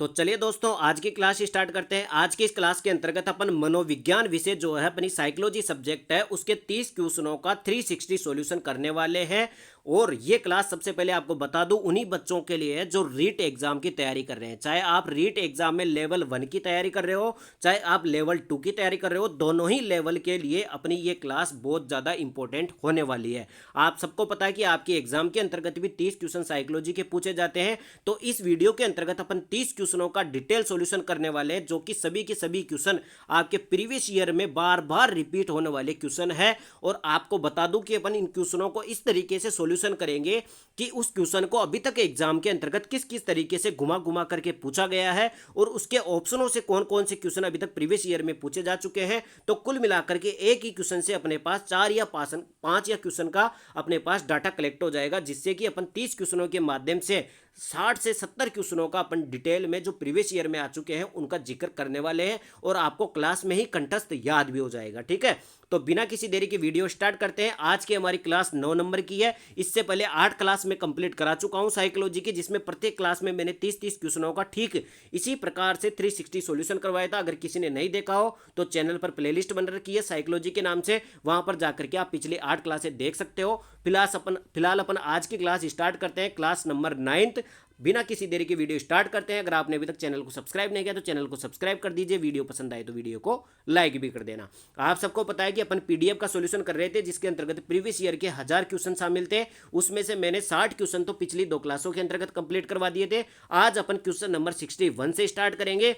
तो चलिए दोस्तों, आज की क्लास स्टार्ट करते हैं। आज की इस क्लास के अंतर्गत अपन मनोविज्ञान विषय जो है अपनी साइकोलॉजी सब्जेक्ट है उसके 30 क्वेश्चनों का 360 सॉल्यूशन करने वाले हैं। और ये क्लास सबसे पहले आपको बता दूं उन्हीं बच्चों के लिए है जो रीट एग्जाम की तैयारी कर रहे हैं। चाहे आप रीट एग्जाम में लेवल 1 की तैयारी कर रहे हो, चाहे आप लेवल 2 की तैयारी कर रहे हो, दोनों ही लेवल के लिए अपनी ये क्लास बहुत ज़्यादा इंपॉर्टेंट होने वाली है। आप सबको पता है कि आपकी एग्जाम के अंतर्गत भी 30 क्वेश्चन साइकोलॉजी के पूछे जाते हैं। तो इस वीडियो के अंतर्गत अपन 30 क्वेश्चनों का डिटेल सॉल्यूशन करने वाले हैं, जो कि सभी के सभी क्वेश्चन आपके प्रीवियस ईयर में बार बार रिपीट होने वाले क्वेश्चन है। और आपको बता दूं कि अपन इन क्वेश्चनों को इस तरीके से सॉल्यूशन करेंगे कि उस क्वेश्चन को अभी तक एग्जाम के अंतर्गत किस किस तरीके से घुमा घुमा करके पूछा गया है और उसके ऑप्शनों से कौन कौन से क्वेश्चन अभी तक प्रीवियस ईयर में पूछे जा चुके हैं। तो कुल मिलाकर के एक ही क्वेश्चन से अपने पास 4 या 5 या क्वेश्चन का अपने पास डाटा कलेक्ट हो जाएगा, जिससे कि अपन 30 क्वेश्चनों के माध्यम से 60 से 70 क्वेश्चनों का अपन डिटेल में जो प्रीवियस ईयर में आ चुके हैं उनका जिक्र करने वाले हैं और आपको क्लास में ही कंठस्थ याद भी हो जाएगा। ठीक है, तो बिना किसी देरी के वीडियो स्टार्ट करते हैं। आज की हमारी क्लास 9 नंबर की है। इससे पहले 8 क्लास में कंप्लीट करा चुका हूं साइकोलॉजी की, जिसमें प्रत्येक क्लास में मैंने 30-30 क्वेश्चनों का ठीक इसी प्रकार से 360 सॉल्यूशन करवाया था। अगर किसी ने नहीं देखा हो तो चैनल पर प्लेलिस्ट बन रखी है साइकोलॉजी के नाम से, वहां पर जाकर के आप पिछली 8 क्लासें देख सकते हो। फिलहाल अपन आज की क्लास स्टार्ट करते हैं, क्लास नंबर 9। बिना किसी देरी के वीडियो स्टार्ट करते हैं। अगर आपने अभी तक चैनल को सब्सक्राइब नहीं किया तो चैनल को सब्सक्राइब कर दीजिए। वीडियो पसंद आए तो वीडियो को लाइक भी कर देना। आप सबको पता है कि अपन पीडीएफ का सॉल्यूशन कर रहे थे, जिसके अंतर्गत प्रीवियस ईयर के 1000 क्वेश्चन शामिल थे। उसमें से मैंने 60 क्वेश्चन तो पिछली 2 क्लासों के अंतर्गत कंप्लीट करवा दिए थे। आज अपन क्वेश्चन नंबर 61 से स्टार्ट करेंगे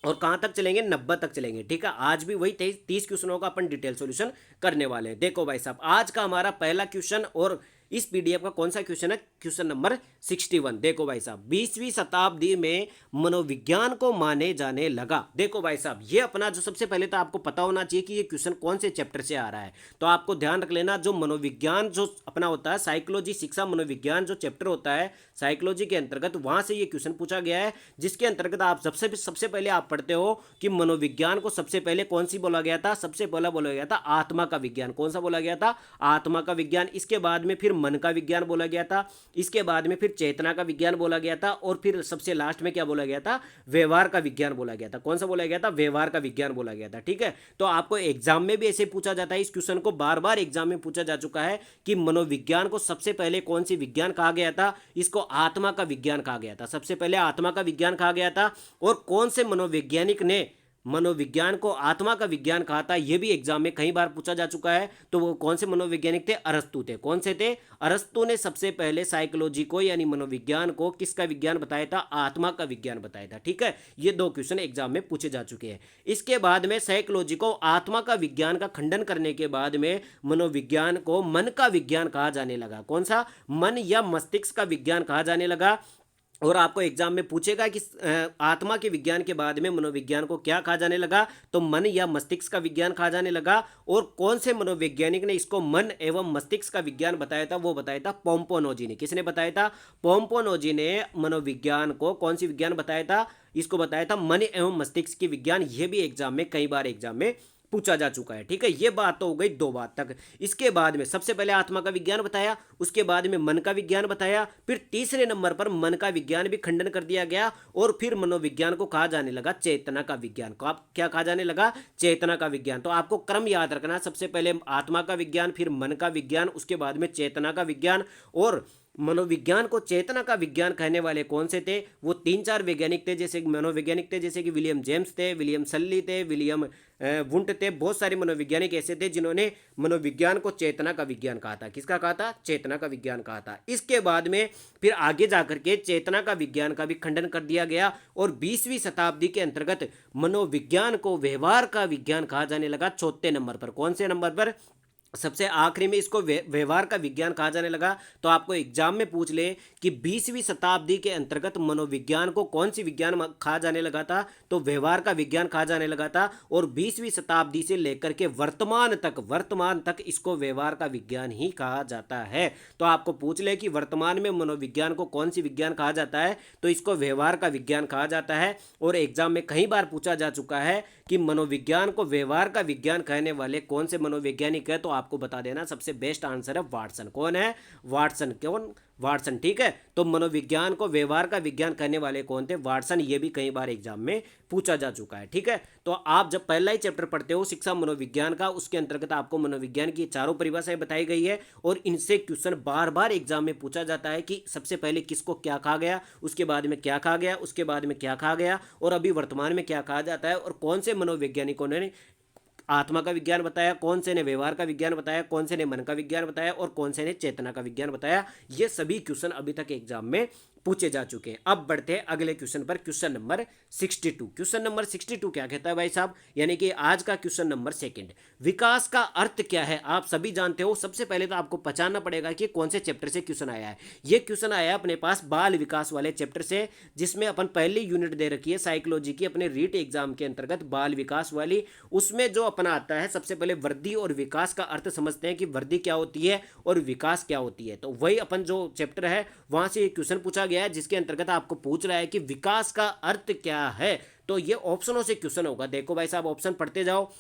और कहां तक चलेंगे, 90 तक चलेंगे। ठीक है, आज भी वही 30 क्वेश्चनों का अपन डिटेल सॉल्यूशन करने वाले हैं। देखो भाई साहब, आज का हमारा पहला क्वेश्चन और इस पीडीएफ का कौन सा क्वेश्चन है, क्वेश्चन नंबर 61। देखो भाई साहब, 20वीं शताब्दी में मनोविज्ञान को माने जाने लगा। देखो भाई साहब, ये अपना जो सबसे पहले तो आपको पता होना चाहिए कि ये क्वेश्चन कौन से चैप्टर से आ रहा है। तो आपको ध्यान रख लेना, जो मनोविज्ञान जो अपना होता है, साइकोलॉजी शिक्षा मनोविज्ञान जो चैप्टर होता है साइकोलॉजी के अंतर्गत, वहां से ये क्वेश्चन पूछा गया है। जिसके अंतर्गत आप सबसे पहले आप पढ़ते हो कि मनोविज्ञान को सबसे पहले कौन सी बोला गया था, सबसे पहला बोला गया था आत्मा का विज्ञान। कौन सा बोला गया था, आत्मा का विज्ञान। इसके बाद में फिर मन का विज्ञान बोला गया था, इसके बाद में फिर चेतना का विज्ञान बोला गया था, और फिर सबसे लास्ट में क्या बोला गया था, व्यवहार का विज्ञान बोला गया था। कौन सा बोला गया था, व्यवहार का विज्ञान बोला गया था। ठीक है, तो आपको एग्जाम में भी ऐसे पूछा जाता है, इस क्वेश्चन को बार बार एग्जाम में पूछा जा चुका है कि मनोविज्ञान को सबसे पहले कौन सी विज्ञान कहा गया था। इसको आत्मा का विज्ञान कहा गया था, सबसे पहले आत्मा का विज्ञान कहा गया था। और कौन से मनोवैज्ञानिक ने मनोविज्ञान को आत्मा का विज्ञान कहा था, यह भी एग्जाम में कई बार पूछा जा चुका है। तो वो कौन से मनोवैज्ञानिक थे, अरस्तु थे। कौन से थे, अरस्तु ने सबसे पहले साइकोलॉजी को यानी मनोविज्ञान को किसका विज्ञान बताया था, आत्मा का विज्ञान बताया था। ठीक है, ये 2 क्वेश्चन एग्जाम में पूछे जा चुके हैं। इसके बाद में साइकोलॉजी को आत्मा का विज्ञान का खंडन करने के बाद में मनोविज्ञान को मन का विज्ञान कहा जाने लगा। कौन सा, मन या मस्तिष्क का विज्ञान कहा जाने लगा। और आपको एग्जाम में पूछेगा कि आत्मा के विज्ञान के बाद में मनोविज्ञान को क्या कहा जाने लगा, तो मन या मस्तिष्क का विज्ञान कहा जाने लगा। और कौन से मनोवैज्ञानिक ने इसको मन एवं मस्तिष्क का विज्ञान बताया था, वो बताया था पोम्पोनोजी ने। किसने बताया था, पोम्पोनोजी ने मनोविज्ञान को कौन सी विज्ञान बताया था, इसको बताया था मन एवं मस्तिष्क की विज्ञान। ये भी एग्जाम में कई बार एग्जाम में पूछा जा चुका है। ठीक है, ये बात तो हो गई 2 बात तक। इसके बाद में सबसे पहले आत्मा का विज्ञान बताया, उसके बाद में मन का विज्ञान बताया, फिर तीसरे नंबर पर मन का विज्ञान भी खंडन कर दिया गया। और फिर मनोविज्ञान को कहा जाने लगा चेतना का विज्ञान। को आप क्या कहा जाने लगा, चेतना का विज्ञान। तो आपको क्रम याद रखना, सबसे पहले आत्मा का विज्ञान, फिर मन का विज्ञान, उसके बाद में चेतना का विज्ञान। और मनोविज्ञान को चेतना का विज्ञान कहने वाले कौन से थे, वो 3-4 वैज्ञानिक थे, जैसे मनोवैज्ञानिक थे, जैसे कि विलियम जेम्स थे, विलियम सल्ली थे, विलियम वुंट थे। बहुत सारे मनोवैज्ञानिक ऐसे थे जिन्होंने मनोविज्ञान को चेतना का विज्ञान कहा था। किसका कहा था, चेतना का विज्ञान कहा था। इसके बाद में फिर आगे जाकर के चेतना का विज्ञान का भी खंडन कर दिया गया और 20वीं शताब्दी के अंतर्गत मनोविज्ञान को व्यवहार का विज्ञान कहा जाने लगा। चौथे नंबर पर, कौन से नंबर पर, सबसे आखिरी में इसको व्यवहार का विज्ञान कहा जाने लगा। तो आपको एग्जाम में पूछ ले कि 20वीं शताब्दी के अंतर्गत मनोविज्ञान को कौन सी विज्ञान कहा जाने लगा था, तो व्यवहार का विज्ञान कहा जाने लगा था। और 20वीं शताब्दी से लेकर के वर्तमान तक इसको व्यवहार का विज्ञान ही कहा जाता है। तो आपको पूछ ले कि वर्तमान में मनोविज्ञान को कौन सी विज्ञान कहा जाता है, तो इसको व्यवहार का विज्ञान कहा जाता है। और एग्जाम में कई बार पूछा जा चुका है कि मनोविज्ञान को व्यवहार का विज्ञान कहने वाले कौन से मनोवैज्ञानिक है, तो आपको बता देना सबसे बेस्ट आंसर है वाटसन। कौन है? वाटसन। कौन? वाटसन। ठीक है, तो मनोविज्ञान को व्यवहार का विज्ञान करने वाले कौन थे? वाटसन। ये भी कई बार एग्जाम में पूछा जा चुका है। ठीक है, तो आप जब पहला ही चैप्टर पढ़ते हो शिक्षा मनोविज्ञान का, उसके अंतर्गत आपको मनोविज्ञान की चारों परिभाषाएं बताई गई है और इनसे क्वेश्चन बार बार एग्जाम में पूछा जाता है कि सबसे पहले किसको क्या कहा गया, उसके बाद में क्या कहा गया, उसके बाद में क्या कहा गया और अभी वर्तमान में क्या कहा जाता है, और कौन से मनोवैज्ञानिकों ने आत्मा का विज्ञान बताया, कौन से ने व्यवहार का विज्ञान बताया, कौन से ने मन का विज्ञान बताया और कौन से ने चेतना का विज्ञान बताया। ये सभी क्वेश्चन अभी तक एग्जाम में पूछे जा चुके हैं। अब बढ़ते हैं अगले क्वेश्चन पर, क्वेश्चन नंबर 62। क्वेश्चन नंबर 62 क्या कहता है भाई साहब, यानी कि आज का क्वेश्चन नंबर सेकंड, विकास का अर्थ क्या है? आप सभी जानते हो। सबसे पहले तो आपको पहचानना पड़ेगा कि कौन से चैप्टर से क्वेश्चन आया है। ये क्वेश्चन आया अपने पास बाल विकास वाले चैप्टर से, जिसमें अपन पहली यूनिट दे रखी है साइकोलॉजी की अपने रीट एग्जाम के अंतर्गत, बाल विकास वाली। उसमें जो अपना आता है, सबसे पहले वृद्धि और विकास का अर्थ समझते हैं कि वृद्धि क्या होती है और विकास क्या होती है। तो वही अपन जो चैप्टर है वहां से क्वेश्चन पूछा गया है, जिसके अंतर्गत आपको पूछ रहा है कि विकास का अर्थ क्या है। तो ये ऑप्शनों से क्वेश्चन होगा। देखो भाई साहब, ऑप्शन पढ़ते जाओ।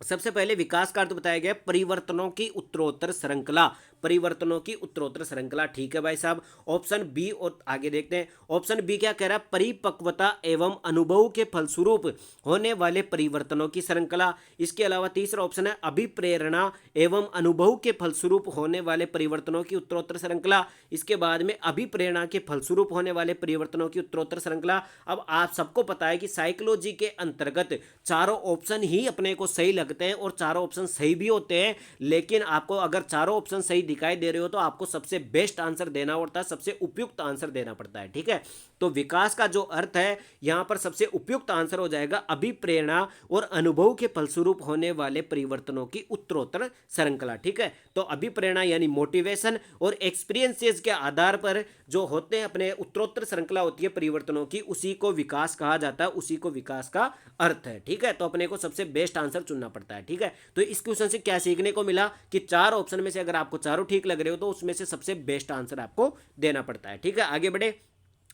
सबसे पहले विकास का अर्थ बताया गया परिवर्तनों की उत्तरोत्तर श्रृंखला, परिवर्तनों की उत्तरोत्तर श्रृंखला। ठीक है भाई साहब, ऑप्शन बी। और आगे देखते हैं, ऑप्शन बी क्या कह रहा है? परिपक्वता एवं अनुभव के फलस्वरूप होने वाले परिवर्तनों की श्रृंखला। इसके अलावा तीसरा ऑप्शन है अभिप्रेरणा एवं अनुभव के फलस्वरूप होने वाले परिवर्तनों की उत्तरोत्तर श्रृंखला। इसके बाद में अभिप्रेरणा के फलस्वरूप होने वाले परिवर्तनों की उत्तरोत्तर श्रृंखला। अब आप सबको पता है कि साइकोलॉजी के अंतर्गत चारों ऑप्शन ही अपने को सही लगते हैं और चारों ऑप्शन सही भी होते हैं, लेकिन आपको अगर चारों ऑप्शन सही दिखाई दे रहे हो तो आपको सबसे बेस्ट आंसर देना पड़ता है, सबसे उपयुक्त आंसर देना पड़ता है। ठीक है, तो विकास का जो अर्थ है यहां पर सबसे उपयुक्त आंसर हो जाएगा अभिप्रेरणा और अनुभव के फलस्वरूप होने वाले परिवर्तनों की उत्तरोत्तर श्रृंखला। ठीक है, तो अभिप्रेरणा यानी मोटिवेशन और एक्सपीरियंसेस के आधार पर जो होते हैं अपने उत्तरोत्तर श्रृंखला होती है परिवर्तनों की, उसी को विकास कहा जाता है, उसी को विकास का अर्थ है। ठीक है, तो अपने को सबसे बेस्ट आंसर चुनना पड़ता है। ठीक है, तो इस क्वेश्चन से क्या सीखने को मिला कि चार ऑप्शन में से अगर आपको चारों ठीक लग रहे हो तो उसमें से सबसे बेस्ट आंसर आपको देना पड़ता है। ठीक है, आगे बढ़े।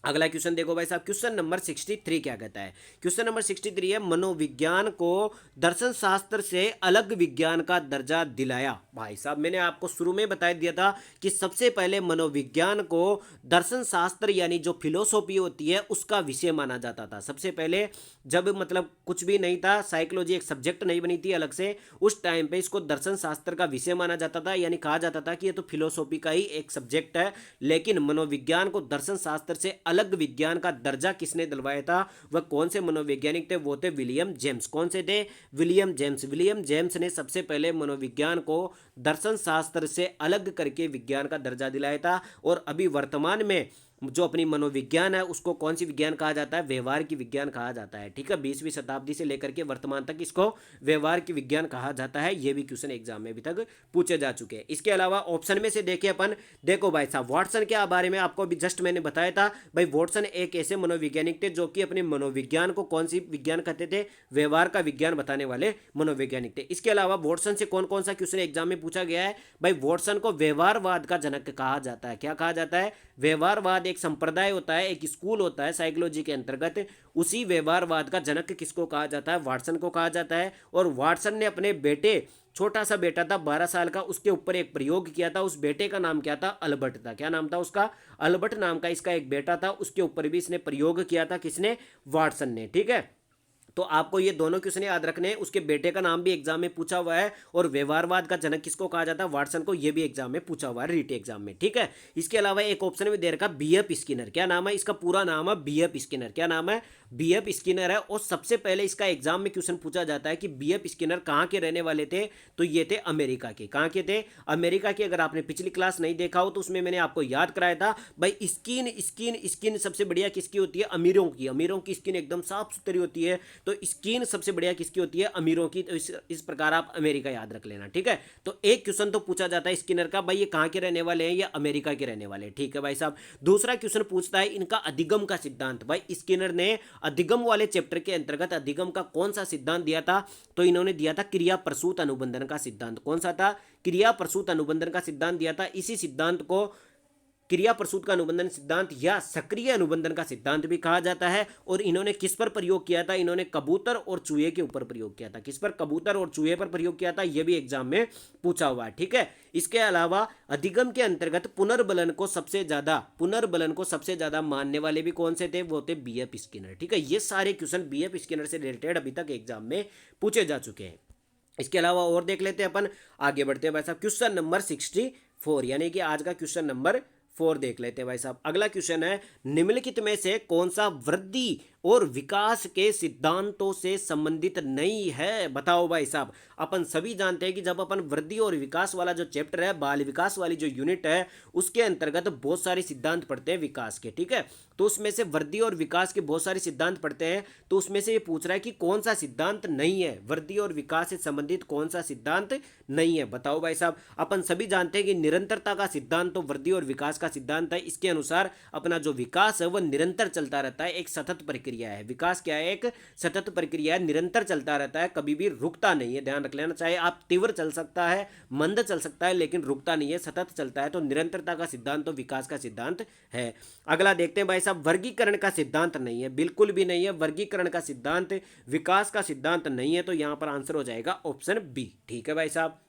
अगला क्वेश्चन देखो भाई साहब, क्वेश्चन नंबर 63 क्या कहता है? क्वेश्चन नंबर 63 है मनोविज्ञान को दर्शन शास्त्र से अलग विज्ञान का दर्जा दिलाया। भाई साहब, मैंने आपको शुरू में बता दिया था कि सबसे पहले मनोविज्ञान को दर्शन शास्त्र यानी जो फिलोसॉफी होती है उसका विषय माना जाता था। सबसे पहले जब मतलब कुछ भी नहीं था, साइकोलॉजी एक सब्जेक्ट नहीं बनी थी अलग से, उस टाइम पे इसको दर्शन शास्त्र का विषय माना जाता था, यानी कहा जाता था कि ये तो फिलोसॉफी का ही एक सब्जेक्ट है। लेकिन मनोविज्ञान को दर्शन शास्त्र से अलग विज्ञान का दर्जा किसने दिलवाया था? वह कौन से मनोवैज्ञानिक थे? वो थे विलियम जेम्स। कौन से थे? William James. विलियम जेम्स ने सबसे पहले मनोविज्ञान को दर्शन शास्त्र से अलग करके विज्ञान का दर्जा दिलाया था। और अभी वर्तमान में जो अपनी मनोविज्ञान है उसको कौन सी विज्ञान कहा जाता है? व्यवहार की विज्ञान कहा जाता है। ठीक है, 20वीं शताब्दी से लेकर के वर्तमान तक इसको व्यवहार की विज्ञान कहा जाता है। ये भी क्वेश्चन एग्जाम में अभी तक पूछे जा चुके हैं। इसके अलावा ऑप्शन में से देखें अपन, देखो भाई साहब, वाटसन के बारे में आपको अभी जस्ट मैंने बताया था। भाई वाटसन एक ऐसे मनोवैज्ञानिक थे जो कि अपने मनोविज्ञान को कौन सी विज्ञान कहते थे? व्यवहार का विज्ञान बताने वाले मनोवैज्ञानिक थे। इसके अलावा वाटसन से कौन कौन सा क्वेश्चन एग्जाम में पूछा गया है? भाई वाटसन को व्यवहारवाद का जनक कहा जाता है। क्या कहा जाता है? व्यवहारवाद एक संप्रदाय होता है, एक स्कूल होता है साइकोलॉजी के अंतर्गत, उसी व्यवहारवाद का जनक किसको कहा जाता है? वाटसन को कहा जाता है। और वाटसन ने अपने बेटे, छोटा सा बेटा था 12 साल का, उसके ऊपर एक प्रयोग किया था। उस बेटे का नाम क्या था? अल्बर्ट था। क्या नाम था उसका? अल्बर्ट नाम का इसका एक बेटा था, उसके ऊपर भी इसने प्रयोग किया था। किसने? वाटसन ने। ठीक है, तो आपको ये दोनों क्वेश्चन याद रखने हैं। उसके बेटे का नाम भी एग्जाम में पूछा हुआ है और व्यवहारवाद का जनक किसको कहा जाता है? वाटसन को। ये भी एग्जाम में पूछा हुआ है, रीट एग्जाम में। ठीक है, इसके अलावा एक ऑप्शन में दे रखा बीएफ स्किनर। क्या नाम है इसका? पूरा नाम है बीएफ स्किनर। क्या नाम है? बीएफ स्किनर है। और सबसे पहले इसका एग्जाम में क्वेश्चन पूछा जाता है कि बीएफ स्किनर कहाँ के रहने वाले थे? तो ये थे अमेरिका के। कहाँ के थे? अमेरिका के। अगर आपने पिछली क्लास नहीं देखा हो तो उसमें मैंने आपको याद कराया था भाई, स्किन स्किन स्किन सबसे बढ़िया किसकी होती है? अमीरों की। अमीरों की स्किन एकदम साफ सुथरी होती है, तो स्किन सबसे बढ़िया किसकी होती है? अमीरों की। तो इस प्रकार आप अमेरिका याद रख लेना। ठीक है, तो एक क्वेश्चन तो पूछा जाता है स्किनर का, भाई ये कहाँ के रहने वाले हैं? ये अमेरिका के रहने वाले। ठीक है भाई साहब, दूसरा क्वेश्चन पूछता है इनका अधिगम का सिद्धांत। भाई स्किनर ने अधिगम वाले चैप्टर के अंतर्गत अधिगम का कौन सा सिद्धांत दिया था? तो इन्होंने दिया था क्रिया प्रसूत अनुबंधन का सिद्धांत। कौन सा था? क्रिया प्रसूत अनुबंधन का सिद्धांत दिया था। इसी सिद्धांत को क्रिया प्रसूत का अनुबंधन सिद्धांत या सक्रिय अनुबंधन का सिद्धांत भी कहा जाता है। और इन्होंने किस पर प्रयोग किया था? इन्होंने कबूतर और चूहे के ऊपर प्रयोग किया था। किस पर? कबूतर और चूहे पर प्रयोग किया था। यह भी एग्जाम में पूछा हुआ है, ठीक है। इसके अलावा अधिगम के अंतर्गत पुनर्बलन को सबसे ज्यादा मानने वाले भी कौन से थे? वो थे बीएफ स्किनर, ठीक है। ये सारे क्वेश्चन बीएफ स्किनर से रिलेटेड अभी तक एग्जाम में पूछे जा चुके हैं। इसके अलावा और देख लेते हैं अपन, आगे बढ़ते हैं भाई साहब। क्वेश्चन नंबर 64, यानी कि आज का क्वेश्चन नंबर 4 देख लेते हैं भाई साहब। अगला क्वेश्चन है, निम्नलिखित में से कौन सा वृद्धि और विकास के सिद्धांतों से संबंधित नहीं है? बताओ भाई साहब। अपन सभी जानते हैं कि जब अपन वृद्धि और विकास वाला जो चैप्टर है, बाल विकास वाली जो यूनिट है, उसके अंतर्गत बहुत सारे सिद्धांत पढ़ते हैं विकास के, ठीक है। तो उसमें से वृद्धि और विकास के बहुत सारे सिद्धांत पढ़ते हैं, तो उसमें से ये पूछ रहा है कि कौन सा सिद्धांत नहीं है, वृद्धि और विकास से संबंधित कौन सा सिद्धांत नहीं है? बताओ भाई साहब। अपन सभी जानते हैं कि निरंतरता का सिद्धांत तो वृद्धि और विकास का सिद्धांत है। इसके अनुसार अपना जो विकास है वह निरंतर चलता रहता है, एक सतत प्रक्रिया है। विकास क्या है? एक सतत प्रक्रिया है, निरंतर चलता रहता है, कभी भी रुकता नहीं है। ध्यान रख लेना, चाहे आप तीव्र चल सकता है, मंद चल सकता है, लेकिन रुकता नहीं है, सतत चलता है। तो निरंतरता का सिद्धांत तो विकास का सिद्धांत है। अगला देखते हैं भाई साहब, वर्गीकरण का सिद्धांत नहीं है, बिल्कुल भी नहीं है। वर्गीकरण का सिद्धांत विकास का सिद्धांत नहीं है, तो यहां पर आंसर हो जाएगा ऑप्शन बी, ठीक है भाई साहब।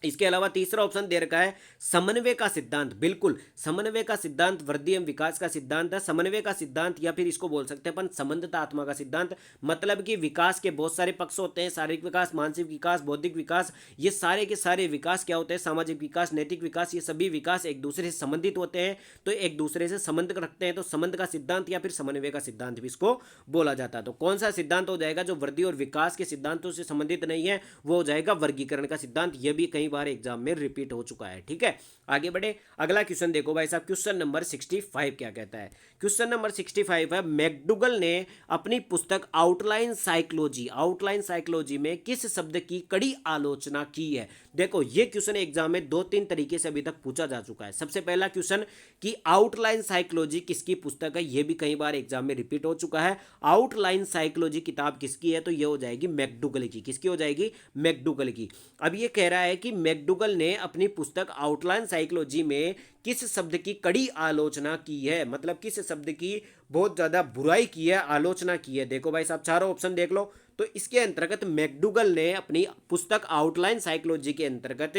इसके अलावा तीसरा ऑप्शन दे रखा है, समन्वय का सिद्धांत। बिल्कुल, समन्वय का सिद्धांत वृद्धि एवं विकास का सिद्धांत है। समन्वय का सिद्धांत, या फिर इसको बोल सकते हैं अपन संबंधतात्मा का सिद्धांत। मतलब कि विकास के बहुत सारे पक्ष होते हैं, शारीरिक विकास, मानसिक विकास, बौद्धिक विकास। ये सारे के सारे विकास क्या होते हैं? सामाजिक विकास, नैतिक विकास, ये सभी विकास एक दूसरे से संबंधित होते हैं, तो एक दूसरे से संबंध रखते हैं। तो संबंध का सिद्धांत या फिर समन्वय का सिद्धांत भी इसको बोला जाता है। तो कौन सा सिद्धांत हो जाएगा जो वृद्धि और विकास के सिद्धांतों से संबंधित नहीं है? वो हो जाएगा वर्गीकरण का सिद्धांत। यह भी कई बार एग्जाम में रिपीट हो चुका है, ठीक है। आगे बढ़े, अगला क्वेश्चन देखो भाई साहब। क्वेश्चन नंबर 65 क्या कहता है? क्वेश्चन नंबर 65 है, मैकडूगल ने अपनी पुस्तक आउटलाइन साइकोलॉजी में किस शब्द की कड़ी आलोचना की है? देखो, ये क्वेश्चन एग्जाम में 2-3 तरीके से अभी तक पूछा जा चुका है। सबसे पहला क्वेश्चन कि आउटलाइन साइकोलॉजी किसकी पुस्तक है? ये भी कई बार एग्जाम में रिपीट हो चुका है। आउटलाइन साइकोलॉजी किताब किसकी है? तो ये हो जाएगी मैकडूगल की। किसकी हो जाएगी? मैकडूगल की। अब ये कह रहा है कि मैकडूगल ने अपनी पुस्तक आउटलाइन साइकोलॉजी में किस शब्द की कड़ी आलोचना की है? मतलब किस शब्द की बहुत ज्यादा बुराई की है, आलोचना की है? देखो भाई साहब, चारों ऑप्शन देख लो। तो इसके अंतर्गत मैकडूगल ने अपनी पुस्तक आउटलाइन साइकोलॉजी के अंतर्गत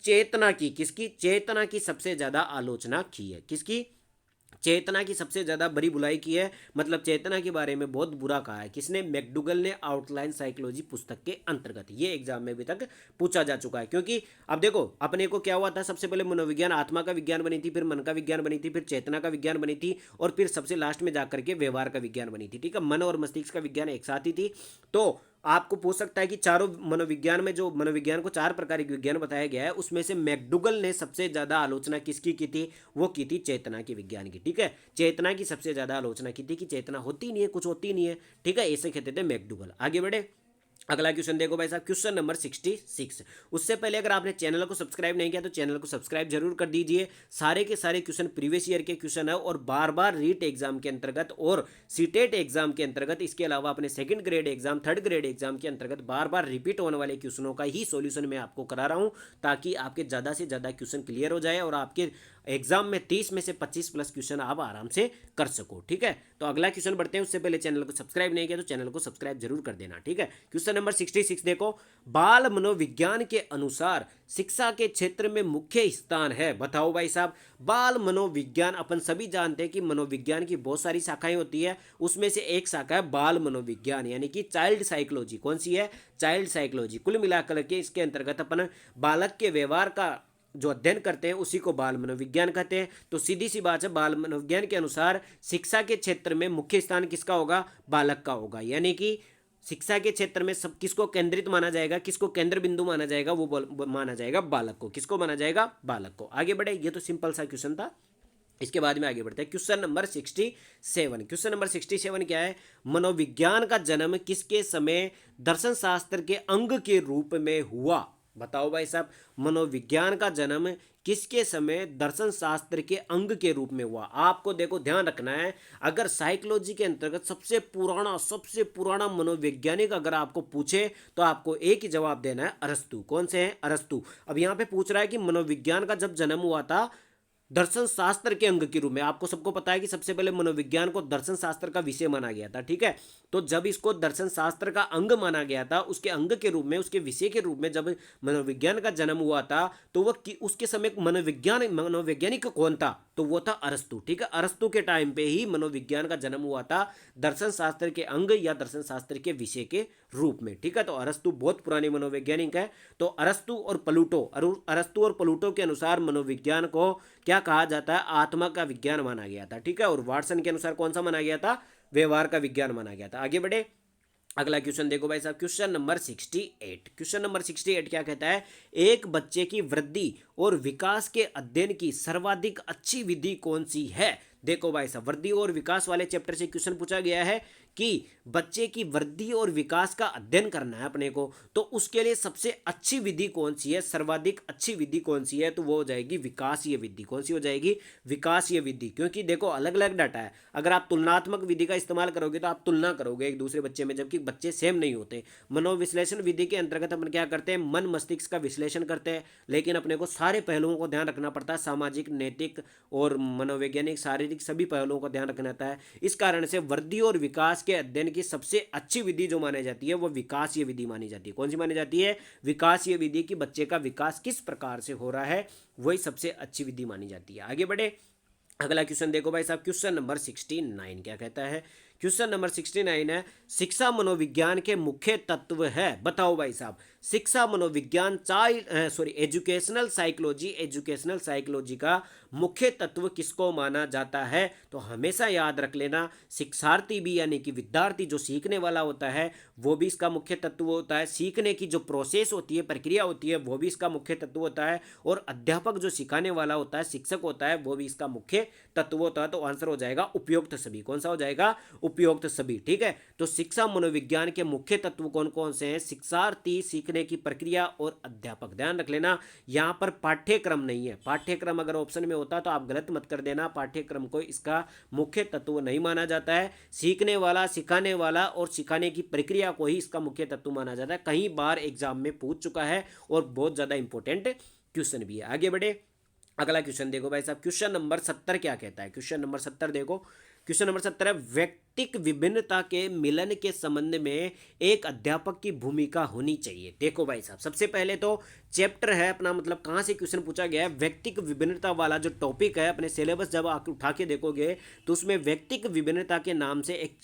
चेतना की, किसकी? चेतना की सबसे ज्यादा आलोचना की है। किसकी? चेतना की सबसे ज्यादा बड़ी बुराई की है, मतलब चेतना के बारे में बहुत बुरा कहा है। किसने? मैकडूगल ने आउटलाइन साइकोलॉजी पुस्तक के अंतर्गत। ये एग्जाम में अभी तक पूछा जा चुका है। क्योंकि अब देखो, अपने को क्या हुआ था, सबसे पहले मनोविज्ञान आत्मा का विज्ञान बनी थी, फिर मन का विज्ञान बनी थी, फिर चेतना का विज्ञान बनी थी, और फिर सबसे लास्ट में जाकर के व्यवहार का विज्ञान बनी थी, ठीक है। मन और मस्तिष्क का विज्ञान एक साथ ही थी। तो आपको पूछ सकता है कि चारों मनोविज्ञान में, जो मनोविज्ञान को 4 प्रकार के विज्ञान बताया गया है, उसमें से मैकडूगल ने सबसे ज्यादा आलोचना किसकी की थी? वो की थी चेतना के विज्ञान की, ठीक है। चेतना की सबसे ज्यादा आलोचना की थी कि चेतना होती नहीं है, कुछ होती नहीं है, ठीक है। ऐसे कहते थे मैकडूगल। आगे बढ़े, अगला क्वेश्चन देखो भाई साहब। Question number 66। उससे पहले अगर आपने चैनल को सब्सक्राइब नहीं किया तो चैनल को सब्सक्राइब जरूर कर दीजिए। सारे के सारे क्वेश्चन प्रीवियस ईयर के क्वेश्चन है, और बार बार रीट एग्जाम के अंतर्गत और सीटेट एग्जाम के अंतर्गत, इसके अलावा अपने second grade exam, third grade exam के अंतर्गत बार बार रिपीट होने वाले क्वेश्चनों का ही सोल्यूशन मैं आपको करा रहा हूँ, ताकि आपके ज़्यादा से ज़्यादा क्वेश्चन क्लियर हो जाए और आपके एग्जाम में 30 में से 25 प्लस क्वेश्चन आप आराम से कर सको, ठीक है। तो अगला क्वेश्चन बढ़ते हैं, उससे पहले चैनल को सब्सक्राइब नहीं किया तो चैनल को सब्सक्राइब जरूर कर देना, ठीक है। क्वेश्चन नंबर 66 देखो, बाल मनोविज्ञान के अनुसार शिक्षा के क्षेत्र में मुख्य स्थान है। बताओ भाई साहब, बाल मनोविज्ञान, अपन सभी जानते हैं कि मनोविज्ञान की बहुत सारी शाखाएं होती है, उसमें से एक शाखा है बाल मनोविज्ञान, यानी कि चाइल्ड साइकोलॉजी। कौन सी है? Child psychology. कुल मिलाकर के इसके अंतर्गत अपन बालक के व्यवहार का जो अध्ययन करते हैं उसी को बाल मनोविज्ञान कहते हैं। तो सीधी सी बात है, बाल मनोविज्ञान के अनुसार शिक्षा के क्षेत्र में मुख्य स्थान किसका होगा? बालक का होगा। यानी कि शिक्षा के क्षेत्र में सब किसको केंद्रित माना जाएगा, किसको केंद्र बिंदु माना जाएगा? वो माना जाएगा बालक को। किसको माना जाएगा? बालक को। आगे बढ़े, ये तो सिंपल सा क्वेश्चन था। इसके बाद में आगे बढ़ते हैं, क्वेश्चन नंबर 67। क्वेश्चन नंबर 67 क्या है? मनोविज्ञान का जन्म किसके समय दर्शन शास्त्र के अंग के रूप में हुआ? बताओ भाई साहब, मनोविज्ञान का जन्म किसके समय दर्शन शास्त्र के अंग के रूप में हुआ? आपको देखो ध्यान रखना है, अगर साइकोलॉजी के अंतर्गत सबसे पुराना मनोवैज्ञानिक अगर आपको पूछे तो आपको एक ही जवाब देना है, अरस्तु। कौन से हैं? अरस्तु। अब यहाँ पे पूछ रहा है कि मनोविज्ञान का जब जन्म हुआ था दर्शन शास्त्र के अंग के रूप में। आपको सबको पता है कि सबसे पहले मनोविज्ञान को दर्शन शास्त्र का विषय माना गया था, ठीक है। तो जब इसको दर्शन शास्त्र का अंग माना गया था, उसके अंग के रूप में, उसके विषय के रूप में जब मनोविज्ञान का जन्म हुआ था, तो वह उसके समय मनोवैज्ञानिक कौन था? तो वो था अरस्तु, ठीक है। अरस्तु के टाइम पे ही मनोविज्ञान का जन्म हुआ था, दर्शन शास्त्र के अंग या दर्शन शास्त्र के विषय के रूप में, ठीक है। तो अरस्तु बहुत पुराने मनोवैज्ञानिक है। तो अरस्तु और प्लूटो के अनुसार मनोविज्ञान को क्या कहा जाता है? आत्मा का विज्ञान माना गया था, ठीक है। और वाटसन के अनुसार कौन सा माना गया था? व्यवहार का विज्ञान माना गया था। आगे बढ़े, अगला क्वेश्चन देखो भाई साहब, क्वेश्चन नंबर 68। क्वेश्चन नंबर 68 क्या कहता है? एक बच्चे की वृद्धि और विकास के अध्ययन की सर्वाधिक अच्छी विधि कौन सी है? देखो भाई साहब, वृद्धि और विकास वाले चैप्टर से क्वेश्चन पूछा गया है कि बच्चे की वृद्धि और विकास का अध्ययन करना है अपने को, तो उसके लिए सबसे अच्छी विधि कौन सी है, सर्वाधिक अच्छी विधि कौन सी है? तो वो हो जाएगी विकासीय विधि। कौन सी हो जाएगी? विकासीय विधि। क्योंकि देखो अलग अलग डाटा है, अगर आप तुलनात्मक विधि का इस्तेमाल करोगे तो आप तुलना करोगे एक दूसरे बच्चे में, जबकि बच्चे सेम नहीं होते। मनोविश्लेषण विधि के अंतर्गत अपन क्या करते हैं? मन मस्तिष्क का विश्लेषण करते हैं, लेकिन अपने को सारे पहलुओं को ध्यान रखना पड़ता है, सामाजिक, नैतिक और मनोवैज्ञानिक, शारीरिक सभी पहलुओं का ध्यान रखना होता है। इस कारण से वृद्धि और विकास के अध्ययन की सबसे अच्छी विधि जो मानी जाती है वो विकासीय विधि मानी जाती है। कौन सी मानी जाती है? विकासीय विधि। की बच्चे का विकास किस प्रकार से हो रहा है, वही सबसे अच्छी विधि मानी जाती है। आगे बढ़े, अगला क्वेश्चन देखो भाई साहब, क्वेश्चन नंबर 69 क्या कहता है? क्वेश्चन नंबर 69 है, शिक्षा मनोविज्ञान के मुख्य तत्व है। बताओ भाई साहब, शिक्षा मनोविज्ञान एजुकेशनल साइकोलॉजी का मुख्य तत्व किसको माना जाता है? तो हमेशा याद रख लेना, शिक्षार्थी भी यानी कि विद्यार्थी जो सीखने वाला होता है वो भी इसका मुख्य तत्व होता है। सीखने की जो प्रोसेस होती है, प्रक्रिया होती है, वो भी इसका मुख्य तत्व होता है। और अध्यापक जो सिखाने वाला होता है, शिक्षक होता है, वो भी इसका मुख्य तत्व होता है। तो आंसर हो जाएगा उपयुक्त सभी। कौन सा हो जाएगा? उपयुक्त सभी, ठीक है। तो शिक्षा मनोविज्ञान के मुख्य तत्व कौन कौन से हैं? शिक्षार्थी, सीखने की प्रक्रिया और अध्यापक। ध्यान रख लेना, यहां पर पाठ्यक्रम नहीं है। पाठ्यक्रम अगर ऑप्शन में होता तो आप गलत मत कर देना, पाठ्यक्रम को इसका मुख्य तत्व नहीं माना जाता है। सीखने वाला, सिखाने वाला और सिखाने की प्रक्रिया को ही इसका मुख्य तत्व माना जाता है। कई बार एग्जाम में पूछ चुका है और बहुत ज्यादा इंपॉर्टेंट क्वेश्चन भी है। आगे बढ़े, अगला क्वेश्चन देखो भाई साहब, क्वेश्चन नंबर 70 क्या कहता है? क्वेश्चन नंबर 70 देखो, क्वेश्चन नंबर 70 है, व्यक्तिक विभिन्नता के मिलन के संबंध में एक अध्यापक की भूमिका होनी चाहिए। देखो भाई साहब, सबसे पहले तो चैप्टर है अपना, मतलब कहाँ से क्वेश्चन पूछा गया है? व्यक्तिक विभिन्नता वाला जो टॉपिक है, अपने सिलेबस जब आप उठा के देखोगे तो उसमें व्यक्तिक विभिन्नता के नाम से एक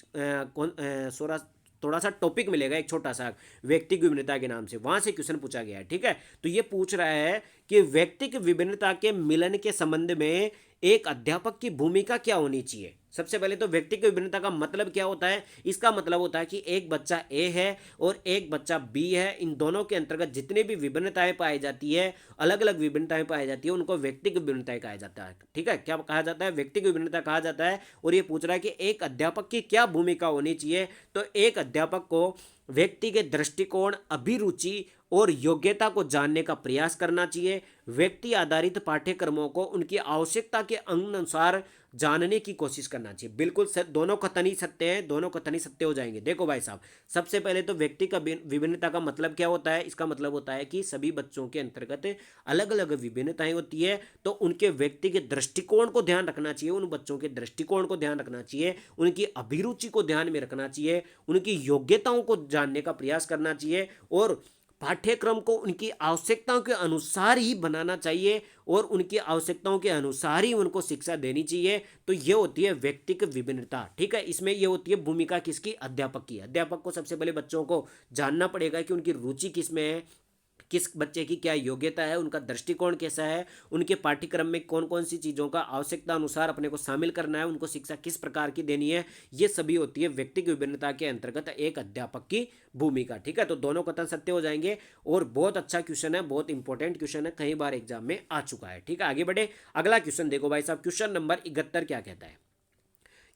थोड़ा सा टॉपिक मिलेगा, एक छोटा सा, व्यक्तिक विभिन्नता के नाम से, वहां से क्वेश्चन पूछा गया है, ठीक है। तो ये पूछ रहा है कि व्यक्तिक विभिन्नता के मिलन के संबंध में एक अध्यापक की भूमिका क्या होनी चाहिए। सबसे पहले तो व्यक्तिक विभिन्नता का मतलब क्या होता है? इसका मतलब होता है कि एक बच्चा ए है और एक बच्चा बी है, इन दोनों के अंतर्गत जितने भी विभिन्नताएं पाई जाती है, अलग अलग विभिन्नताएं पाई जाती है, उनको व्यक्तिक विभिन्नताएं कहा जाता है, ठीक है। क्या कहा जाता है? व्यक्तिक विभिन्नता कहा जाता है। और ये पूछ रहा है कि एक अध्यापक की क्या भूमिका होनी चाहिए। तो एक अध्यापक को व्यक्ति के दृष्टिकोण, अभिरुचि और योग्यता को जानने का प्रयास करना चाहिए। व्यक्ति आधारित पाठ्यक्रमों को उनकी आवश्यकता के अनुसार जानने की कोशिश करना चाहिए। बिल्कुल दोनों कथन ही सत्य हैं, दोनों कथन ही सत्य हो जाएंगे। देखो भाई साहब, सबसे पहले तो व्यक्ति का विभिन्नता का मतलब क्या होता है? इसका मतलब होता है कि सभी बच्चों के अंतर्गत अलग अलग विभिन्नताएं होती है, तो उनके व्यक्ति के दृष्टिकोण को ध्यान रखना चाहिए, उन बच्चों के दृष्टिकोण को ध्यान रखना चाहिए, उनकी अभिरुचि को ध्यान में रखना चाहिए, उनकी योग्यताओं को जानने का प्रयास करना चाहिए और पाठ्यक्रम को उनकी आवश्यकताओं के अनुसार ही बनाना चाहिए और उनकी आवश्यकताओं के अनुसार ही उनको शिक्षा देनी चाहिए। तो ये होती है व्यक्तिक विभिन्नता, ठीक है। इसमें ये होती है भूमिका किसकी? अध्यापक की। अध्यापक को सबसे पहले बच्चों को जानना पड़ेगा कि उनकी रुचि किस में है, किस बच्चे की क्या योग्यता है, उनका दृष्टिकोण कैसा है, उनके पाठ्यक्रम में कौन कौन सी चीज़ों का आवश्यकता अनुसार अपने को शामिल करना है, उनको शिक्षा किस प्रकार की देनी है। ये सभी होती है व्यक्तिगत विभिन्नता के अंतर्गत एक अध्यापक की भूमिका, ठीक है। तो दोनों कथन सत्य हो जाएंगे और बहुत अच्छा क्वेश्चन है, बहुत इंपॉर्टेंट क्वेश्चन है, कई बार एग्जाम में आ चुका है, ठीक है। आगे बढ़े, अगला क्वेश्चन देखो भाई साहब, क्वेश्चन नंबर 71 क्या कहता है?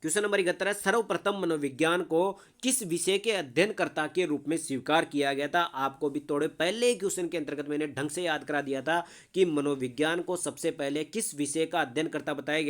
क्वेश्चन नंबर 71 है, सर्वप्रथम मनोविज्ञान को किस विषय के अध्ययनकर्ता के रूप में स्वीकार किया गया था। आपको भी थोड़े पहले ही क्वेश्चन के अंतर्गत मैंने ढंग से याद करा दिया था कि मनोविज्ञान को सबसे पहले किस विषय का अध्ययनकर्ता बताया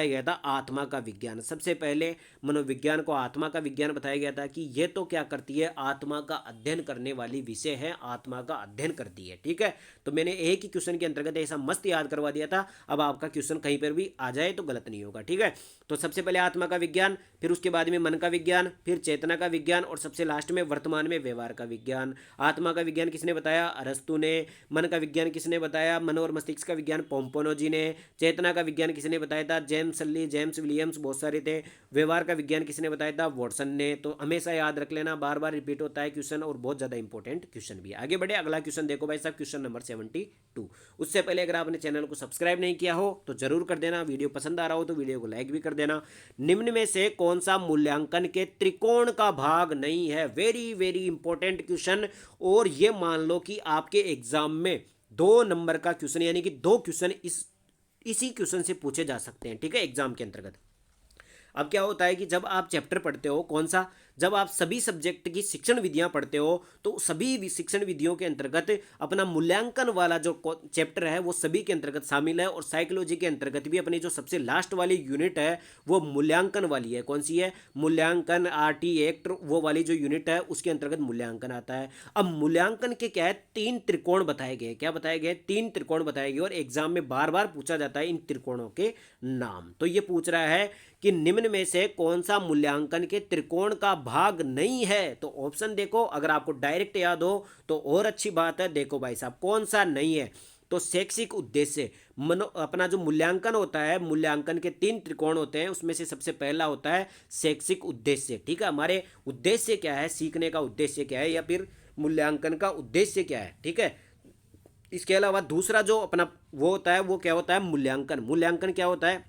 गया था आत्मा का विज्ञान। सबसे पहले मनोविज्ञान को आत्मा का विज्ञान बताया गया था कि यह तो क्या करती है, आत्मा का अध्ययन करने वाली विषय है, आत्मा का अध्ययन करती है। ठीक है, तो मैंने एक ही क्वेश्चन के अंतर्गत ऐसा मस्त याद करवा दिया था। अब आपका क्वेश्चन कहीं पर भी आ जाए तो गलत नहीं होगा। ठीक है, तो सबसे पहले आत्मा का विज्ञान, फिर उसके बाद में मन का विज्ञान, फिर चेतना का विज्ञान और सबसे लास्ट में वर्तमान में व्यवहार का विज्ञान। आत्मा का विज्ञान किसने बताया, अरस्तु ने। मन का विज्ञान किसने बताया, मन और मस्तिष्क का विज्ञान पोम्पोनोजी ने। चेतना का विज्ञान किसने बताया था, जेम्स सल्ली, जेम्स विलियम्स, बहुत सारे थे। व्यवहार का विज्ञान किसने बताया था, वॉटसन ने। तो हमेशा याद रख लेना, बार बार रिपीट होता है क्वेश्चन और बहुत ज़्यादा इंपॉर्टेंट क्वेश्चन भी। आगे बढ़े, अगला क्वेश्चन देखो भाई साहब, क्वेश्चन नंबर 72। उससे पहले अगर आपने चैनल को सब्सक्राइब नहीं किया हो तो जरूर कर देना, वीडियो पसंद आ रहा हो तो वीडियो को लाइक भी कर देना। निम्न में से कौन सा मूल्यांकन के त्रिकोण का भाग नहीं है। Very very important question. और ये मान लो कि आपके एग्जाम में 2 नंबर का क्वेश्चन, यानी कि 2 क्वेश्चन इसी क्वेश्चन से पूछे जा सकते हैं। ठीक है, एग्जाम के अंतर्गत। अब क्या होता है कि जब आप चैप्टर पढ़ते हो, कौन सा, जब आप सभी सब्जेक्ट की शिक्षण विधियां पढ़ते हो तो सभी शिक्षण विधियों के अंतर्गत अपना मूल्यांकन वाला जो चैप्टर है वो सभी के अंतर्गत शामिल है। और साइकोलॉजी के अंतर्गत भी अपनी जो सबसे लास्ट वाली यूनिट है वो मूल्यांकन वाली है। कौन सी है, मूल्यांकन, आरटी एक्ट, वो वाली जो यूनिट है उसके अंतर्गत मूल्यांकन आता है। अब मूल्यांकन के क्या है, 3 त्रिकोण बताए गए। क्या बताए गए, 3 त्रिकोण बताए गए। और एग्जाम में बार बार पूछा जाता है इन त्रिकोणों के नाम। तो ये पूछ रहा है कि निम्न में से कौन सा मूल्यांकन के त्रिकोण का भाग नहीं है। तो ऑप्शन देखो, अगर आपको डायरेक्ट याद हो तो और अच्छी बात है। देखो भाई साहब, कौन सा नहीं है, तो शैक्षिक उद्देश्य। अपना जो मूल्यांकन होता है, मूल्यांकन के 3 त्रिकोण होते हैं, उसमें से सबसे पहला होता है शैक्षिक उद्देश्य। ठीक है, हमारे उद्देश्य क्या है, सीखने का उद्देश्य क्या है या फिर मूल्यांकन का उद्देश्य क्या है। ठीक है, इसके अलावा दूसरा जो अपना वो होता है वो क्या होता है, मूल्यांकन। मूल्यांकन क्या होता है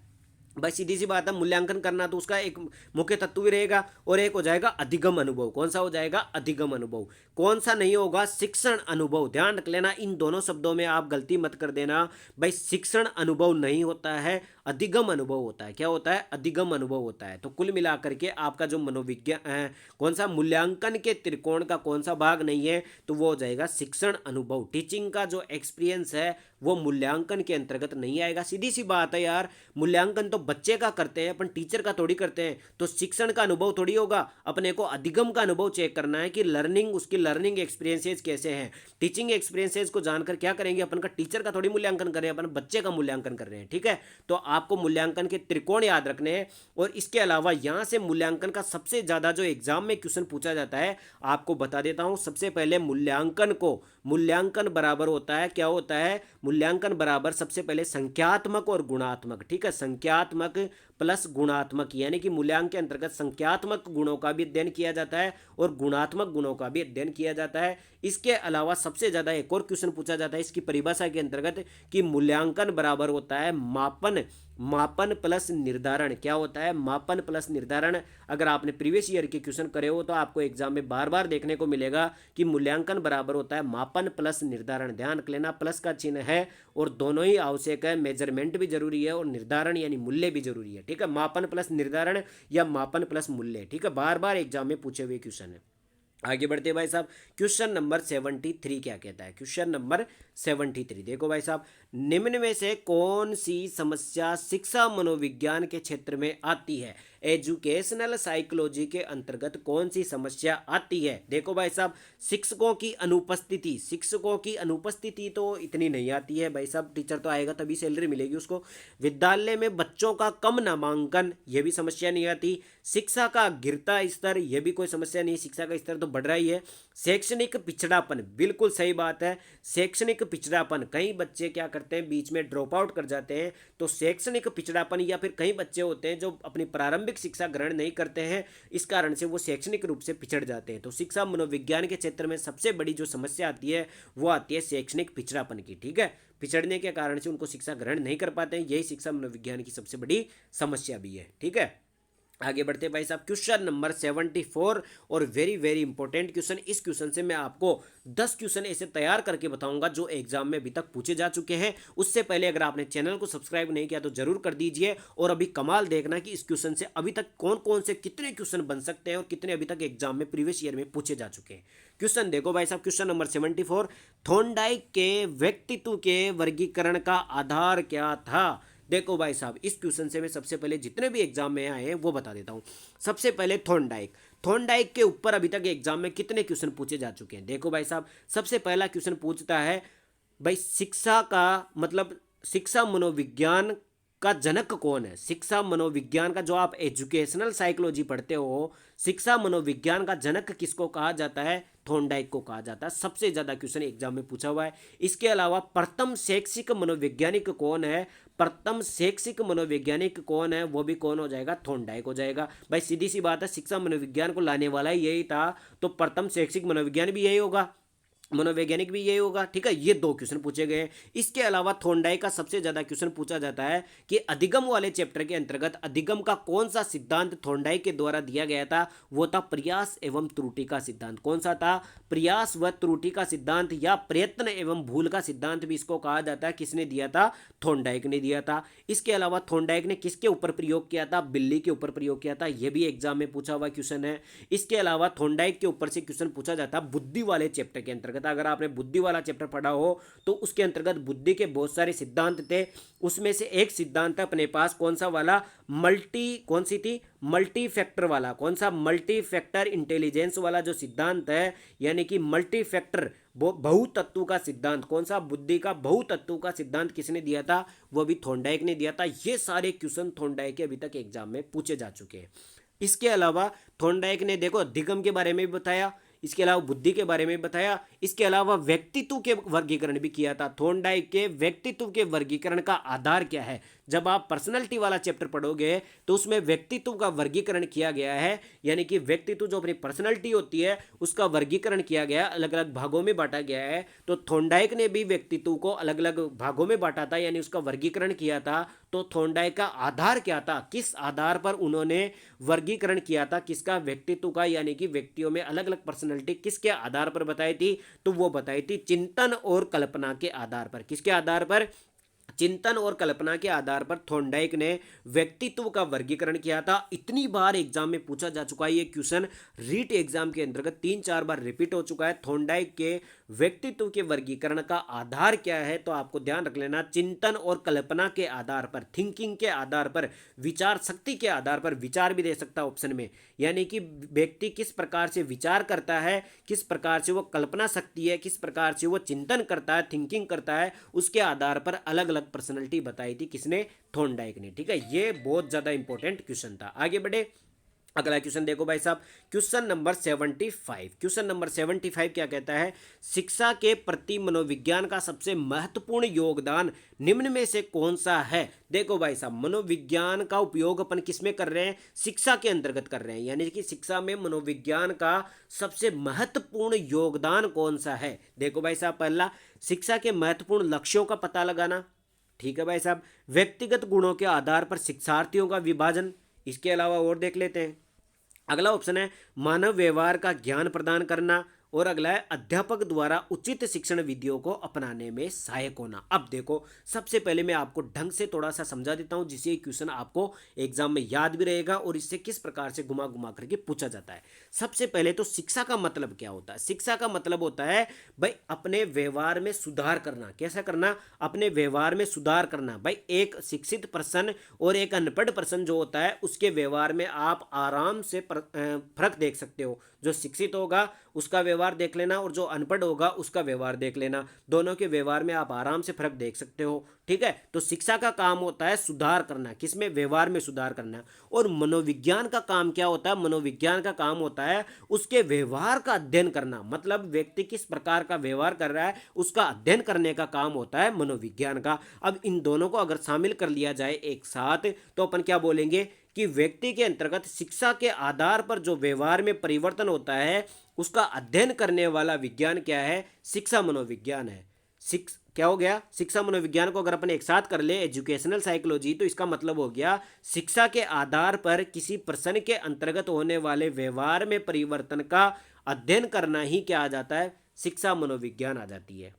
भाई, सीधी सी बात है, मूल्यांकन करना तो उसका एक मुख्य तत्व भी रहेगा और एक हो जाएगा अधिगम अनुभव। कौन सा हो जाएगा, अधिगम अनुभव। कौन सा नहीं होगा, शिक्षण अनुभव। ध्यान रख लेना, इन दोनों शब्दों में आप गलती मत कर देना भाई। शिक्षण अनुभव नहीं होता है, अधिगम अनुभव होता है। क्या होता है, अधिगम अनुभव होता है। तो कुल मिलाकर के आपका जो मनोविज्ञान कौन सा मूल्यांकन के त्रिकोण का कौन सा भाग नहीं है, तो वो हो जाएगा शिक्षण अनुभव। टीचिंग का जो एक्सपीरियंस है वो मूल्यांकन के अंतर्गत नहीं आएगा। सीधी सी बात है यार, मूल्यांकन तो बच्चे का करते हैं अपन टीचर का थोड़ी करते हैं। तो शिक्षण का अनुभव थोड़ी होगा, अपने को अधिगम का अनुभव चेक करना है कि लर्निंग, उसकी लर्निंग एक्सपीरियंसेस कैसे हैं। टीचिंग एक्सपीरियंसेस को जानकर क्या करेंगे, अपन का टीचर का थोड़ी मूल्यांकन कर रहे हैं, अपन बच्चे का मूल्यांकन कर रहे हैं। ठीक है, तो आपको मूल्यांकन के त्रिकोण याद रखने हैं। और इसके अलावा यहाँ से मूल्यांकन का सबसे ज़्यादा जो एग्जाम में क्वेश्चन पूछा जाता है, आपको बता देता हूँ। सबसे पहले मूल्यांकन बराबर होता है, क्या होता है, मूल्यांकन बराबर सबसे पहले संख्यात्मक और गुणात्मक। ठीक है, संख्यात्मक प्लस गुणात्मक, यानी कि मूल्यांकन के अंतर्गत संख्यात्मक गुणों का भी अध्ययन किया जाता है और गुणात्मक गुणों का भी अध्ययन किया जाता है। इसके अलावा सबसे ज़्यादा एक और क्वेश्चन पूछा जाता है इसकी परिभाषा के अंतर्गत कि मूल्यांकन बराबर होता है मापन प्लस निर्धारण। क्या होता है, मापन प्लस निर्धारण। अगर आपने प्रीवियस ईयर के क्वेश्चन करे हो तो आपको एग्जाम में बार बार देखने को मिलेगा कि मूल्यांकन बराबर होता है मापन प्लस निर्धारण। ध्यान रख लेना, प्लस का चिन्ह है और दोनों ही आवश्यक है। मेजरमेंट भी जरूरी है और निर्धारण यानी मूल्य भी जरूरी है। ठीक है, मापन प्लस निर्धारण या मापन प्लस मूल्य। ठीक है, बार बार एग्जाम में पूछे हुए क्वेश्चन है। आगे बढ़ते भाई साहब, क्वेश्चन नंबर 73 क्या कहता है। क्वेश्चन नंबर 73 देखो भाई साहब, निम्न में से कौन सी समस्या शिक्षा मनोविज्ञान के क्षेत्र में आती है। एजुकेशनल साइकोलॉजी के अंतर्गत कौन सी समस्या आती है। देखो भाई साहब, शिक्षकों की अनुपस्थिति तो इतनी नहीं आती है भाई साहब, टीचर तो आएगा तभी सैलरी मिलेगी उसको। विद्यालय में बच्चों का कम नामांकन, यह भी समस्या नहीं आती। शिक्षा का गिरता स्तर, यह भी कोई समस्या नहीं, शिक्षा का स्तर तो बढ़ रहा ही है। शैक्षणिक पिछड़ापन, बिल्कुल सही बात है, शैक्षणिक पिछड़ापन। कई बच्चे क्या करते हैं, बीच में ड्रॉप आउट कर जाते हैं। तो शैक्षणिक पिछड़ापन, या फिर कई बच्चे होते हैं जो अपनी प्रारंभिक शिक्षा ग्रहण नहीं करते हैं, इस कारण से वो शैक्षणिक रूप से पिछड़ जाते हैं। तो शिक्षा मनोविज्ञान के क्षेत्र में सबसे बड़ी जो समस्या आती है वो आती है शैक्षणिक पिछड़ापन की। ठीक है, पिछड़ने के कारण से उनको शिक्षा ग्रहण नहीं कर पाते हैं, यही शिक्षा मनोविज्ञान की सबसे बड़ी समस्या भी है। ठीक है, आगे बढ़ते हैं भाई साहब, क्वेश्चन नंबर 74 और वेरी वेरी इंपॉर्टेंट क्वेश्चन। इस क्वेश्चन से मैं आपको 10 क्वेश्चन ऐसे तैयार करके बताऊंगा जो एग्जाम में अभी तक पूछे जा चुके हैं। उससे पहले अगर आपने चैनल को सब्सक्राइब नहीं किया तो जरूर कर दीजिए, और अभी कमाल देखना कि इस क्वेश्चन से अभी तक कौन कौन से कितने क्वेश्चन बन सकते हैं और कितने अभी तक एग्जाम में प्रीवियस ईयर में पूछे जा चुके हैं। क्वेश्चन देखो भाई साहब, क्वेश्चन नंबर 74, थॉर्नडाइक के व्यक्तित्व के वर्गीकरण का आधार क्या था। देखो भाई साहब, इस क्वेश्चन से मैं सबसे पहले जितने भी एग्जाम में आए हैं वो बता देता हूं। सबसे पहले थॉर्नडाइक के ऊपर अभी तक एग्जाम में कितने क्वेश्चन पूछे जा चुके हैं। देखो भाई साहब, सबसे पहला क्वेश्चन पूछता है भाई शिक्षा का मतलब शिक्षा मनोविज्ञान का जनक कौन है। शिक्षा मनोविज्ञान का, जो आप एजुकेशनल साइकोलॉजी पढ़ते हो, शिक्षा मनोविज्ञान का जनक किसको कहा जाता है, थॉर्नडाइक को कहा जाता है। सबसे ज्यादा क्वेश्चन एग्जाम में पूछा हुआ है। इसके अलावा प्रथम शैक्षिक मनोवैज्ञानिक कौन है, प्रथम शैक्षिक मनोवैज्ञानिक कौन है, वो भी कौन हो जाएगा, थॉर्नडाइक हो जाएगा। भाई सीधी सी बात है, शिक्षा मनोविज्ञान को लाने वाला ही यही था, तो प्रथम शैक्षिक मनोविज्ञान भी यही होगा, मनोवैज्ञानिक भी यही होगा। ठीक है, ये दो क्वेश्चन पूछे गए हैं। इसके अलावा थॉर्नडाइक का सबसे ज्यादा क्वेश्चन पूछा जाता है कि अधिगम वाले चैप्टर के अंतर्गत अधिगम का कौन सा सिद्धांत थॉर्नडाइक के द्वारा दिया गया था। वो था प्रयास एवं त्रुटि का सिद्धांत। कौन सा था, प्रयास व त्रुटि का सिद्धांत, या प्रयत्न एवं भूल का सिद्धांत भी इसको कहा जाता है। किसने दिया था, थॉर्नडाइक ने दिया था। इसके अलावा थॉर्नडाइक ने किसके ऊपर प्रयोग किया था, बिल्ली के ऊपर प्रयोग किया था। यह भी एग्जाम में पूछा हुआ क्वेश्चन है। इसके अलावा थॉर्नडाइक के ऊपर से क्वेश्चन पूछा जाता है बुद्धि वाले चैप्टर के अंतर्गत। अगर आपने बुद्धि वाला चैप्टर पढ़ा हो तो उसके अंतर्गत बुद्धि के बहुत सारे सिद्धांत थे। उसमें से एक सिद्धांत है अपने पास, कौन सा वाला, कौन सी थी, मल्टी फैक्टर वाला। कौन सा, मल्टी फैक्टर इंटेलिजेंस वाला जो सिद्धांत है, यानी कि मल्टी फैक्टर बहुतत्व का सिद्धांत। कौन सा, बुद्धि का बहुतत्व का सिद्धांत किसने दिया था, वो भी थॉर्नडाइक ने दिया था। ये सारे क्वेश्चन थॉर्नडाइक के अभी तक एग्जाम में पूछे जा चुके हैं। इसके अलावा थॉर्नडाइक ने देखो अधिगम के बारे में भी बताया, इसके अलावा बुद्धि के बारे में बताया, इसके अलावा व्यक्तित्व के वर्गीकरण भी किया था। थॉर्नडाइक के व्यक्तित्व के वर्गीकरण का आधार क्या है। जब आप पर्सनैलिटी वाला चैप्टर पढ़ोगे तो उसमें व्यक्तित्व का वर्गीकरण किया गया है, यानी कि व्यक्तित्व जो अपनी पर्सनैलिटी होती है उसका वर्गीकरण किया गया, अलग अलग भागों में बांटा गया है। तो थॉर्नडाइक ने भी व्यक्तित्व को अलग अलग भागों में बांटा था, यानी उसका वर्गीकरण किया था। तो थॉर्नडाइक का आधार क्या था, किस आधार पर उन्होंने वर्गीकरण किया था किसका, व्यक्तित्व का, यानी कि व्यक्तियों में अलग अलग पर्सनैलिटी किसके आधार पर बताई थी, तो वो बताई थी चिंतन और कल्पना के आधार पर। किसके आधार पर, चिंतन और कल्पना के आधार पर थॉर्नडाइक ने व्यक्तित्व का वर्गीकरण किया था। इतनी बार एग्जाम में पूछा जा चुका है ये क्वेश्चन, रीट एग्जाम के अंतर्गत 3-4 बार रिपीट हो चुका है। थॉर्नडाइक के व्यक्तित्व के वर्गीकरण का आधार क्या है, तो आपको ध्यान रख लेना, चिंतन और कल्पना के आधार पर, थिंकिंग के आधार पर, विचार शक्ति के आधार पर, विचार भी दे सकता है ऑप्शन में, यानी कि व्यक्ति किस प्रकार से विचार करता है, किस प्रकार से वो कल्पना शक्ति है, किस प्रकार से वो चिंतन करता है, थिंकिंग करता है, उसके आधार पर अलग अलग पर्सनैलिटी बताई थी किसने, थॉर्नडाइक ने। ठीक है, ये बहुत ज्यादा इंपॉर्टेंट क्वेश्चन था। आगे बढ़े, अगला क्वेश्चन देखो भाई साहब, क्वेश्चन नंबर 75। क्वेश्चन नंबर 75 क्या कहता है, शिक्षा के प्रति मनोविज्ञान का सबसे महत्वपूर्ण योगदान निम्न में से कौन सा है। देखो भाई साहब, मनोविज्ञान का उपयोग अपन किस में कर रहे हैं, शिक्षा के अंतर्गत कर रहे हैं, यानी कि शिक्षा में मनोविज्ञान का सबसे महत्वपूर्ण योगदान कौन सा है। देखो भाई साहब, पहला, शिक्षा के महत्वपूर्ण लक्ष्यों का पता लगाना। ठीक है भाई साहब, व्यक्तिगत गुणों के आधार पर शिक्षार्थियों का विभाजन। इसके अलावा और देख लेते हैं, अगला ऑप्शन है मानव व्यवहार का ज्ञान प्रदान करना, और अगला है अध्यापक द्वारा उचित शिक्षण विधियों को अपनाने में सहायक होना। अब देखो, सबसे पहले मैं आपको ढंग से थोड़ा सा समझा देता हूं जिससे क्वेश्चन आपको एग्जाम में याद भी रहेगा और इससे किस प्रकार से घुमा घुमा करके पूछा जाता है। सबसे पहले तो शिक्षा का मतलब क्या होता है। शिक्षा का मतलब होता है भाई अपने व्यवहार में सुधार करना। कैसा करना, अपने व्यवहार में सुधार करना। भाई एक शिक्षित पर्सन और एक अनपढ़ पर्सन जो होता है उसके व्यवहार में आप आराम से फर्क देख सकते हो। जो शिक्षित होगा उसका व्यवहार देख लेना और जो अनपढ़ होगा उसका व्यवहार देख लेना, दोनों के व्यवहार में आप आराम से फर्क देख सकते हो। ठीक है, तो शिक्षा का काम होता है सुधार करना, किसमें, व्यवहार में सुधार करना। और मनोविज्ञान का काम क्या होता है, मनोविज्ञान का काम होता है उसके व्यवहार का अध्ययन करना, मतलब व्यक्ति किस प्रकार का व्यवहार कर रहा है उसका अध्ययन करने का काम होता है मनोविज्ञान का। अब इन दोनों को अगर शामिल कर लिया जाए एक साथ तो अपन क्या बोलेंगे कि व्यक्ति के अंतर्गत शिक्षा के आधार पर जो व्यवहार में परिवर्तन होता है उसका अध्ययन करने वाला विज्ञान क्या है, शिक्षा मनोविज्ञान है। क्या हो गया, शिक्षा मनोविज्ञान को अगर अपन एक साथ कर ले एजुकेशनल साइकोलॉजी, तो इसका मतलब हो गया शिक्षा के आधार पर किसी प्रश्न के अंतर्गत होने वाले व्यवहार में परिवर्तन का अध्ययन करना ही क्या आ जाता है, शिक्षा मनोविज्ञान आ जाती है।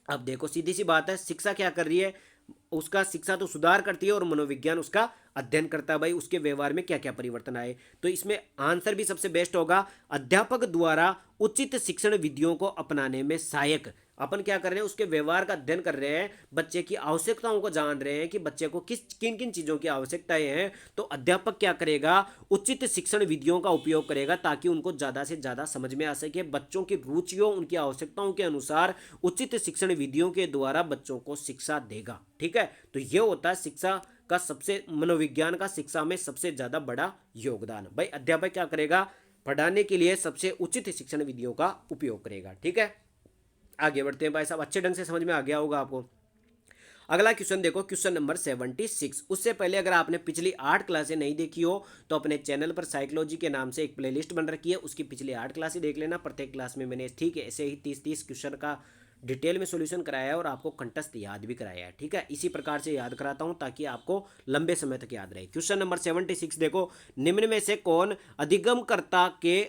अब देखो सीधी सी बात है, शिक्षा क्या कर रही है, उसका शिक्षा तो सुधार करती है और मनोविज्ञान उसका अध्ययन करता है भाई उसके व्यवहार में क्या क्या परिवर्तन आए। तो इसमें आंसर भी सबसे बेस्ट होगा, अध्यापक द्वारा उचित शिक्षण विधियों को अपनाने में सहायक। अपन क्या कर रहे हैं, उसके व्यवहार का अध्ययन कर रहे हैं, बच्चे की आवश्यकताओं को जान रहे हैं कि बच्चे को किन किन चीज़ों की आवश्यकताएं हैं। तो अध्यापक क्या करेगा, उचित शिक्षण विधियों का उपयोग करेगा ताकि उनको ज़्यादा से ज़्यादा समझ में आ सके, बच्चों की रुचियों उनकी आवश्यकताओं के अनुसार उचित शिक्षण विधियों के द्वारा बच्चों को शिक्षा देगा। ठीक है, तो ये होता है शिक्षा का सबसे, मनोविज्ञान का शिक्षा में सबसे ज़्यादा बड़ा योगदान। भाई अध्यापक क्या करेगा, पढ़ाने के लिए सबसे उचित शिक्षण विधियों का उपयोग करेगा। ठीक है, आगे बढ़ते हैं भाई साहब, अच्छे ढंग से समझ में आ गया होगा आपको। अगला क्वेश्चन देखो, क्वेश्चन नंबर 76। उससे पहले अगर आपने पिछली 8 क्लासें नहीं देखी हो तो अपने चैनल पर साइकोलॉजी के नाम से एक प्लेलिस्ट बन रखी है, उसकी पिछली 8 क्लासें देख लेना। प्रत्येक क्लास में मैंने ठीक है ऐसे ही 30-30 क्वेश्चन का डिटेल में सॉल्यूशन कराया है और आपको कंठस्थ याद भी कराया है। ठीक है, इसी प्रकार से याद कराता हूं ताकि आपको लंबे समय तक याद रहे। क्वेश्चन नंबर 76 देखो, निम्न में से कौन अधिगमकर्ता के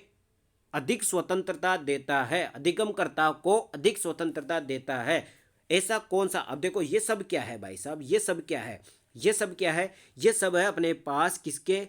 अधिक स्वतंत्रता देता है, अधिगमकर्ता को अधिक स्वतंत्रता देता है, ऐसा कौन सा। अब देखो ये सब क्या है भाई साहब, ये सब क्या है, ये सब क्या है, ये सब है अपने पास किसके,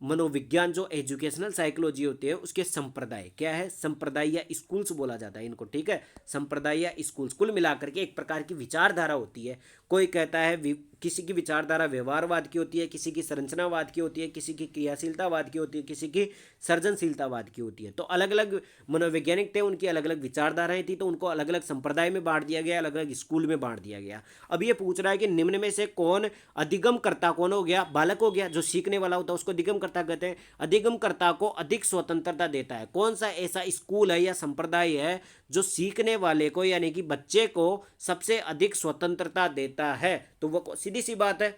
मनोविज्ञान जो एजुकेशनल साइकोलॉजी होती है उसके संप्रदाय। क्या है, संप्रदाय या स्कूल्स बोला जाता है इनको। ठीक है, संप्रदाय या स्कूल्स कुल मिलाकर के एक प्रकार की विचारधारा होती है। कोई कहता है किसी की विचारधारा व्यवहारवाद की होती है, किसी की संरचनावाद की होती है, किसी की क्रियाशीलतावाद की होती है, किसी की सर्जनशीलतावाद की होती है। तो अलग अलग मनोवैज्ञानिक थे, उनकी अलग अलग विचारधाराएं थी, तो उनको अलग अलग संप्रदाय में बांट दिया गया, अलग अलग स्कूल में बांट दिया गया। अब ये पूछ रहा है कि निम्न में से कौन अधिगमकर्ता, कौन हो गया, बालक हो गया, जो सीखने वाला होता है उसको अधिगमकर्ता कहते हैं। अधिगमकर्ता को अधिक स्वतंत्रता देता है, कौन सा ऐसा स्कूल है या संप्रदाय है जो सीखने वाले को यानी कि बच्चे को सबसे अधिक स्वतंत्रता देता है। तो वो सीधी सी बात है,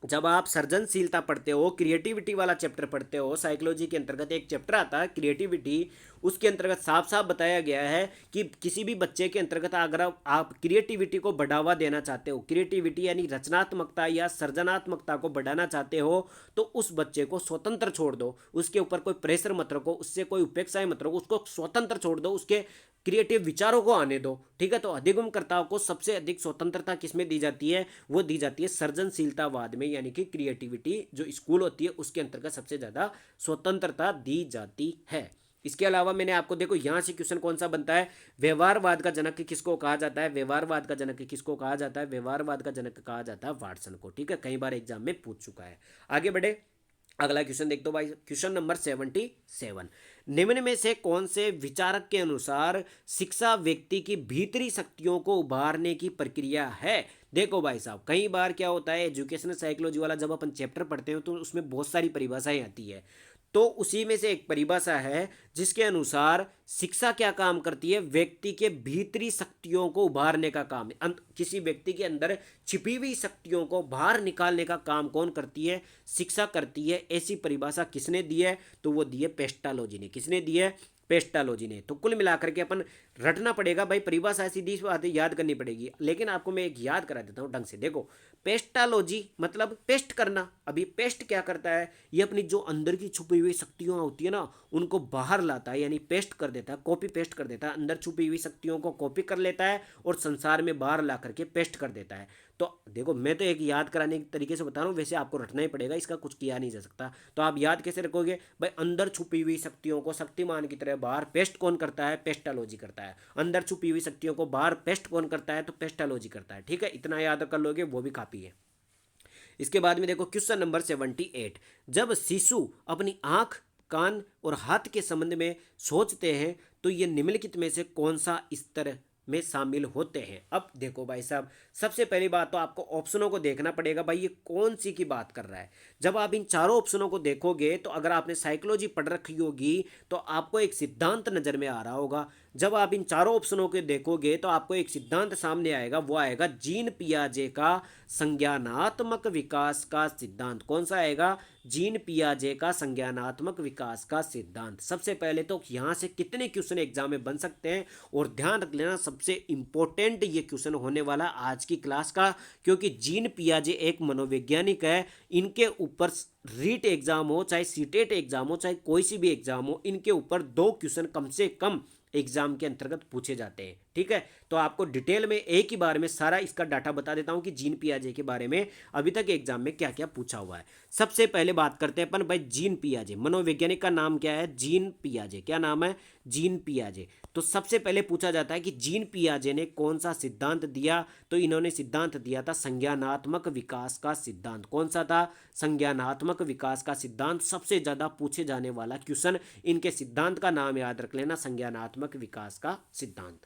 जब आप सृजनशीलता पढ़ते हो, क्रिएटिविटी वाला चैप्टर पढ़ते हो, साइकोलॉजी के अंतर्गत एक चैप्टर आता है क्रिएटिविटी, उसके अंतर्गत साफ साफ बताया गया है कि किसी भी बच्चे के अंतर्गत अगर आप क्रिएटिविटी को बढ़ावा देना चाहते हो, क्रिएटिविटी यानी रचनात्मकता या सृजनात्मकता को बढ़ाना चाहते हो, तो उस बच्चे को स्वतंत्र छोड़ दो, उसके ऊपर कोई प्रेशर मत रखो, उससे कोई उपेक्षाएं मत रखो, उसको स्वतंत्र छोड़ दो, उसके क्रिएटिव विचारों को आने दो। ठीक है, तो अधिगमकर्ताओं को सबसे अधिक स्वतंत्रता किसमें दी जाती है, वो दी जाती है सृजनशीलतावाद में, यानी कि क्रिएटिविटी जो स्कूल होती है उसके अंतर्गत सबसे ज्यादा स्वतंत्रता दी जाती है। इसके अलावा मैंने आपको देखो यहां से क्वेश्चन कौन सा बनता है, व्यवहारवाद का जनक किसको कहा जाता है, व्यवहारवाद का जनक किसको कहा जाता है, व्यवहारवाद का जनक कहा जाता है वाटसन को। ठीक है, कई बार एग्जाम में पूछ चुका है। आगे बढ़े, अगला क्वेश्चन देख दो भाई, क्वेश्चन नंबर 77। निम्न में से कौन से विचारक के अनुसार शिक्षा व्यक्ति की भीतरी शक्तियों को उभारने की प्रक्रिया है। देखो भाई साहब, कई बार क्या होता है एजुकेशनल साइकोलॉजी वाला जब अपन चैप्टर पढ़ते हैं तो उसमें बहुत सारी परिभाषाएं आती है, तो उसी में से एक परिभाषा है जिसके अनुसार शिक्षा क्या काम करती है, व्यक्ति के भीतरी शक्तियों को उभारने का काम, किसी व्यक्ति के अंदर छिपी हुई शक्तियों को बाहर निकालने का काम कौन करती है, शिक्षा करती है। ऐसी परिभाषा किसने दी है, तो वो दी है पेस्टालोजी ने। किसने दी है, पेस्टालोजी ने। तो कुल मिलाकर के अपन रटना पड़ेगा भाई, परिभाषा सीधी बात याद करनी पड़ेगी, लेकिन आपको मैं एक याद करा देता हूँ ढंग से। देखो पेस्टालोजी मतलब पेस्ट करना। अभी पेस्ट क्या करता है, ये अपनी जो अंदर की छुपी हुई शक्तियां होती है ना उनको बाहर लाता है, यानी पेस्ट कर देता है, कॉपी पेस्ट कर देता है, अंदर छुपी हुई शक्तियों को कॉपी कर लेता है और संसार में बाहर ला करके पेस्ट कर देता है। तो देखो मैं तो एक याद कराने के तरीके से बता रहा हूँ, वैसे आपको रटना ही पड़ेगा, इसका कुछ किया नहीं जा सकता। तो आप याद कैसे रखोगे भाई, अंदर छुपी हुई शक्तियों को शक्तिमान की तरह बाहर पेस्ट कौन करता है, पेस्टालोजी करता है। अंदर छुपी हुई शक्तियों को बाहर पेस्ट कौन करता है, तो पेस्टालोजी करता है। ठीक है, इतना याद कर लोगे वो भी काफी है। इसके बाद में देखो क्वेश्चन नंबर 78। जब शिशु अपनी आंख, कान और हाथ के संबंध में सोचते हैं तो ये निम्नलिखित में से कौन सा स्तर में शामिल होते हैं। अब देखो भाई साहब, सबसे पहली बात तो आपको ऑप्शनों को देखना पड़ेगा भाई, ये कौन सी की बात कर रहा है। जब आप इन चारों ऑप्शनों को देखोगे तो अगर आपने साइकोलॉजी पढ़ रखी होगी तो आपको एक सिद्धांत नजर में आ रहा होगा। जब आप इन चारों ऑप्शनों को देखोगे तो आपको एक सिद्धांत सामने आएगा, वो आएगा जीन पियाजे का संज्ञानात्मक विकास का सिद्धांत। कौन सा आएगा? जीन पियाजे का संज्ञानात्मक विकास का सिद्धांत। सबसे पहले तो यहाँ से कितने क्वेश्चन एग्जाम में बन सकते हैं, और ध्यान रख लेना सबसे इंपॉर्टेंट ये क्वेश्चन होने वाला आज की क्लास का, क्योंकि जीन पियाजे एक मनोवैज्ञानिक है। इनके ऊपर रीट एग्जाम हो, चाहे सीटेट एग्जाम हो, चाहे कोई सी भी एग्जाम हो, इनके ऊपर 2 क्वेश्चन कम से कम एग्जाम के अंतर्गत पूछे जाते हैं। ठीक है, तो आपको डिटेल में एक ही बार में सारा इसका डाटा बता देता हूं कि जीन पियाजे के बारे में अभी तक एग्जाम में क्या क्या पूछा हुआ है। सबसे पहले बात करते हैं अपन भाई जीन पियाजे। मनोवैज्ञानिक का नाम क्या है? जीन पियाजे। क्या नाम है? जीन पियाजे। तो सबसे पहले पूछा जाता है कि जीन पियाजे ने कौन सा सिद्धांत दिया? तो इन्होंने सिद्धांत दिया था संज्ञानात्मक विकास का सिद्धांत। कौन सा था? संज्ञानात्मक विकास का सिद्धांत। सबसे ज्यादा पूछे जाने वाला क्वेश्चन, इनके सिद्धांत का नाम याद रख लेना, संज्ञानात्मक विकास का सिद्धांत।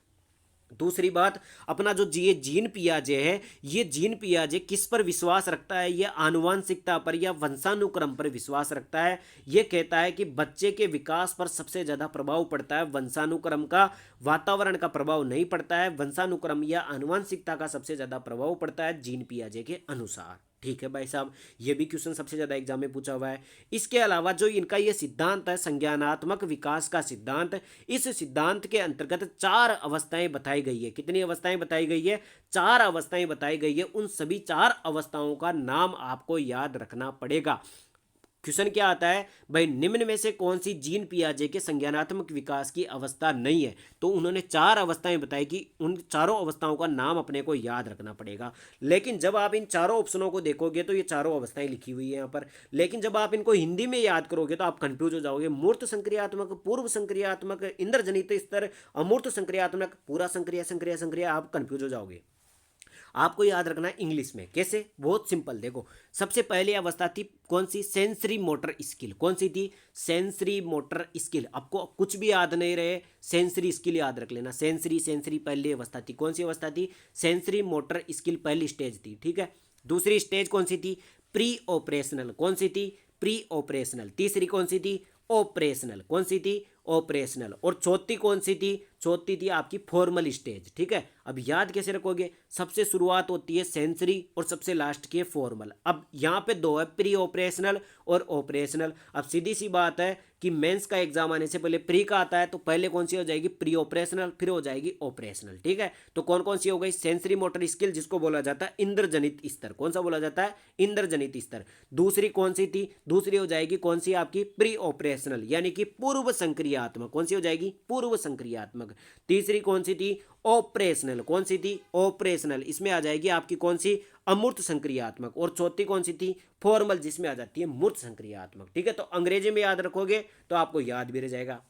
दूसरी बात, अपना जो ये जीन पियाजे है, ये जीन पियाजे किस पर विश्वास रखता है? ये आनुवांशिकता पर या वंशानुक्रम पर विश्वास रखता है। ये कहता है कि बच्चे के विकास पर सबसे ज़्यादा प्रभाव पड़ता है वंशानुक्रम का, वातावरण का प्रभाव नहीं पड़ता है। वंशानुक्रम या आनुवांशिकता का सबसे ज़्यादा प्रभाव पड़ता है जीन पियाजे के अनुसार। ठीक है भाई साहब, ये भी क्वेश्चन सबसे ज़्यादा एग्जाम में पूछा हुआ है। इसके अलावा जो इनका ये सिद्धांत है संज्ञानात्मक विकास का सिद्धांत, इस सिद्धांत के अंतर्गत 4 अवस्थाएं बताई गई है। कितनी अवस्थाएं बताई गई है? 4 अवस्थाएं बताई गई है। उन सभी 4 अवस्थाओं का नाम आपको याद रखना पड़ेगा। क्वेश्चन क्या आता है भाई, निम्न में से कौन सी जीन पियाजे के संज्ञानात्मक विकास की अवस्था नहीं है? तो उन्होंने 4 अवस्थाएं बताई कि उन चारों अवस्थाओं का नाम अपने को याद रखना पड़ेगा। लेकिन जब आप इन चारों ऑप्शनों को देखोगे तो ये चारों अवस्थाएं लिखी हुई है यहाँ पर, लेकिन जब आप इनको हिंदी में याद करोगे तो आप कंफ्यूज हो जाओगे। मूर्त संक्रियात्मक, पूर्व संक्रियात्मक, इंद्रजनित स्तर, अमूर्त संक्रियात्मक, पूरा संक्रिया संक्रिया संक्रिया, आप कंफ्यूज हो जाओगे। आपको याद रखना है इंग्लिश में। कैसे? बहुत सिंपल। देखो, सबसे पहली अवस्था थी कौन सी? Sensory motor skill. कौन सी थी? Sensory motor skill. आपको कुछ भी याद नहीं रहे, सेंसरी स्किल याद रख लेना। सेंसरी सेंसरी पहली अवस्था थी। कौन सी अवस्था थी? सेंसरी मोटर स्किल पहली स्टेज थी। ठीक है, दूसरी स्टेज कौन सी थी? Pre operational. कौन सी थी? Pre operational. तीसरी कौन सी थी? ऑपरेशनल। कौन सी थी? ऑपरेशनल। और चौथी कौन सी थी? चौथी थी आपकी फॉर्मल स्टेज। ठीक है, अब याद कैसे रखोगे? सबसे शुरुआत होती है सेंसरी और सबसे लास्ट की है फॉर्मल। अब यहाँ पे 2 है, प्री ऑपरेशनल और ऑपरेशनल। अब सीधी सी बात है कि मेंस का एग्जाम आने से पहले प्री का आता है, तो पहले कौन सी हो जाएगी? प्री ऑपरेशनल, फिर हो जाएगी ऑपरेशनल। ठीक है, तो कौन कौन सी हो गई? सेंसरी मोटर स्किल, जिसको बोला जाता है इंद्रजनित स्तर। कौन सा बोला जाता है? इंद्रजनित स्तर। दूसरी कौन सी थी? दूसरी हो जाएगी कौन सी? आपकी प्री ऑपरेशनल, यानी कि पूर्व संक्रियात्मक। कौन सी हो जाएगी? पूर्व संक्रियात्मक। तीसरी कौन सी थी? ऑपरेशनल। कौन सी थी? ऑपरेशनल। इसमें आ जाएगी आपकी कौन सी? अमूर्त संक्रियात्मक। और चौथी कौन सी थी? फॉर्मल, जिसमें आ जाती है मूर्त संक्रियात्मक। ठीक है, तो अंग्रेजी में याद रखोगे तो आपको याद भी रह जाएगा।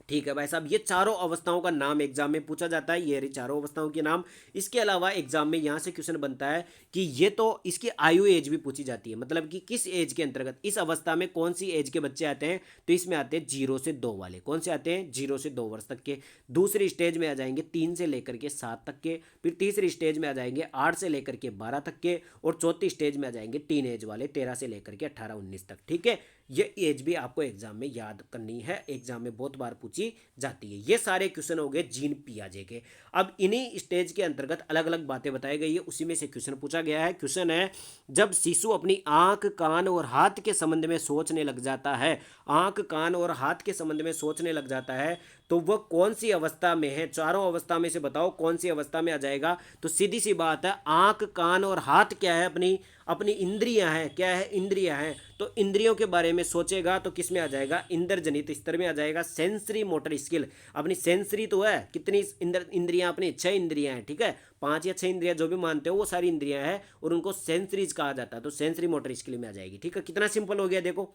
ठीक है भाई साहब, ये चारों अवस्थाओं का नाम एग्जाम में पूछा जाता है। ये रही चारों अवस्थाओं के नाम। इसके अलावा एग्जाम में यहाँ से क्वेश्चन बनता है कि ये तो इसकी आयु एज भी पूछी जाती है, मतलब कि किस एज के अंतर्गत, इस अवस्था में कौन सी एज के बच्चे आते हैं? तो इसमें आते हैं 0 से 2 वाले। कौन से आते हैं? 0 से 2 वर्ष तक के। दूसरी स्टेज में आ जाएंगे 3 से लेकर के 7 तक के। फिर तीसरी स्टेज में आ जाएंगे 8 से लेकर के 12 तक के। और चौथी स्टेज में आ जाएंगे टीन एज वाले, 13 से लेकर के 18-19 तक। ठीक है, ये एज भी आपको एग्जाम में याद करनी है, एग्जाम में बहुत बार पूछी जाती है। ये सारे क्वेश्चन हो गए जीन पियाजे के। अब इन्हीं स्टेज के अंतर्गत अलग अलग बातें बताई गई है, उसी में से क्वेश्चन पूछा गया है। क्वेश्चन है, जब शिशु अपनी आंख, कान और हाथ के संबंध में सोचने लग जाता है, आंख, कान और हाथ के संबंध में सोचने लग जाता है, तो वह कौन सी अवस्था में है? चारों अवस्था में से बताओ कौन सी अवस्था में आ जाएगा? तो सीधी सी बात है, आंख, कान और हाथ क्या है? अपनी अपनी इंद्रियां हैं। क्या है? इंद्रियां हैं। तो इंद्रियों के बारे में सोचेगा तो किस में आ जाएगा? इंद्रजनित स्तर में आ जाएगा। सेंसरी मोटर स्किल, अपनी सेंसरी तो है, कितनी इंद्रियां? अपनी 6 इंद्रियां हैं। ठीक है, 5 या 6 इंद्रियां जो भी मानते हो, वो सारी इंद्रियां हैं और उनको सेंसरीज कहा जाता है। तो सेंसरी मोटर स्किल में आ जाएगी। ठीक है, कितना सिंपल हो गया देखो।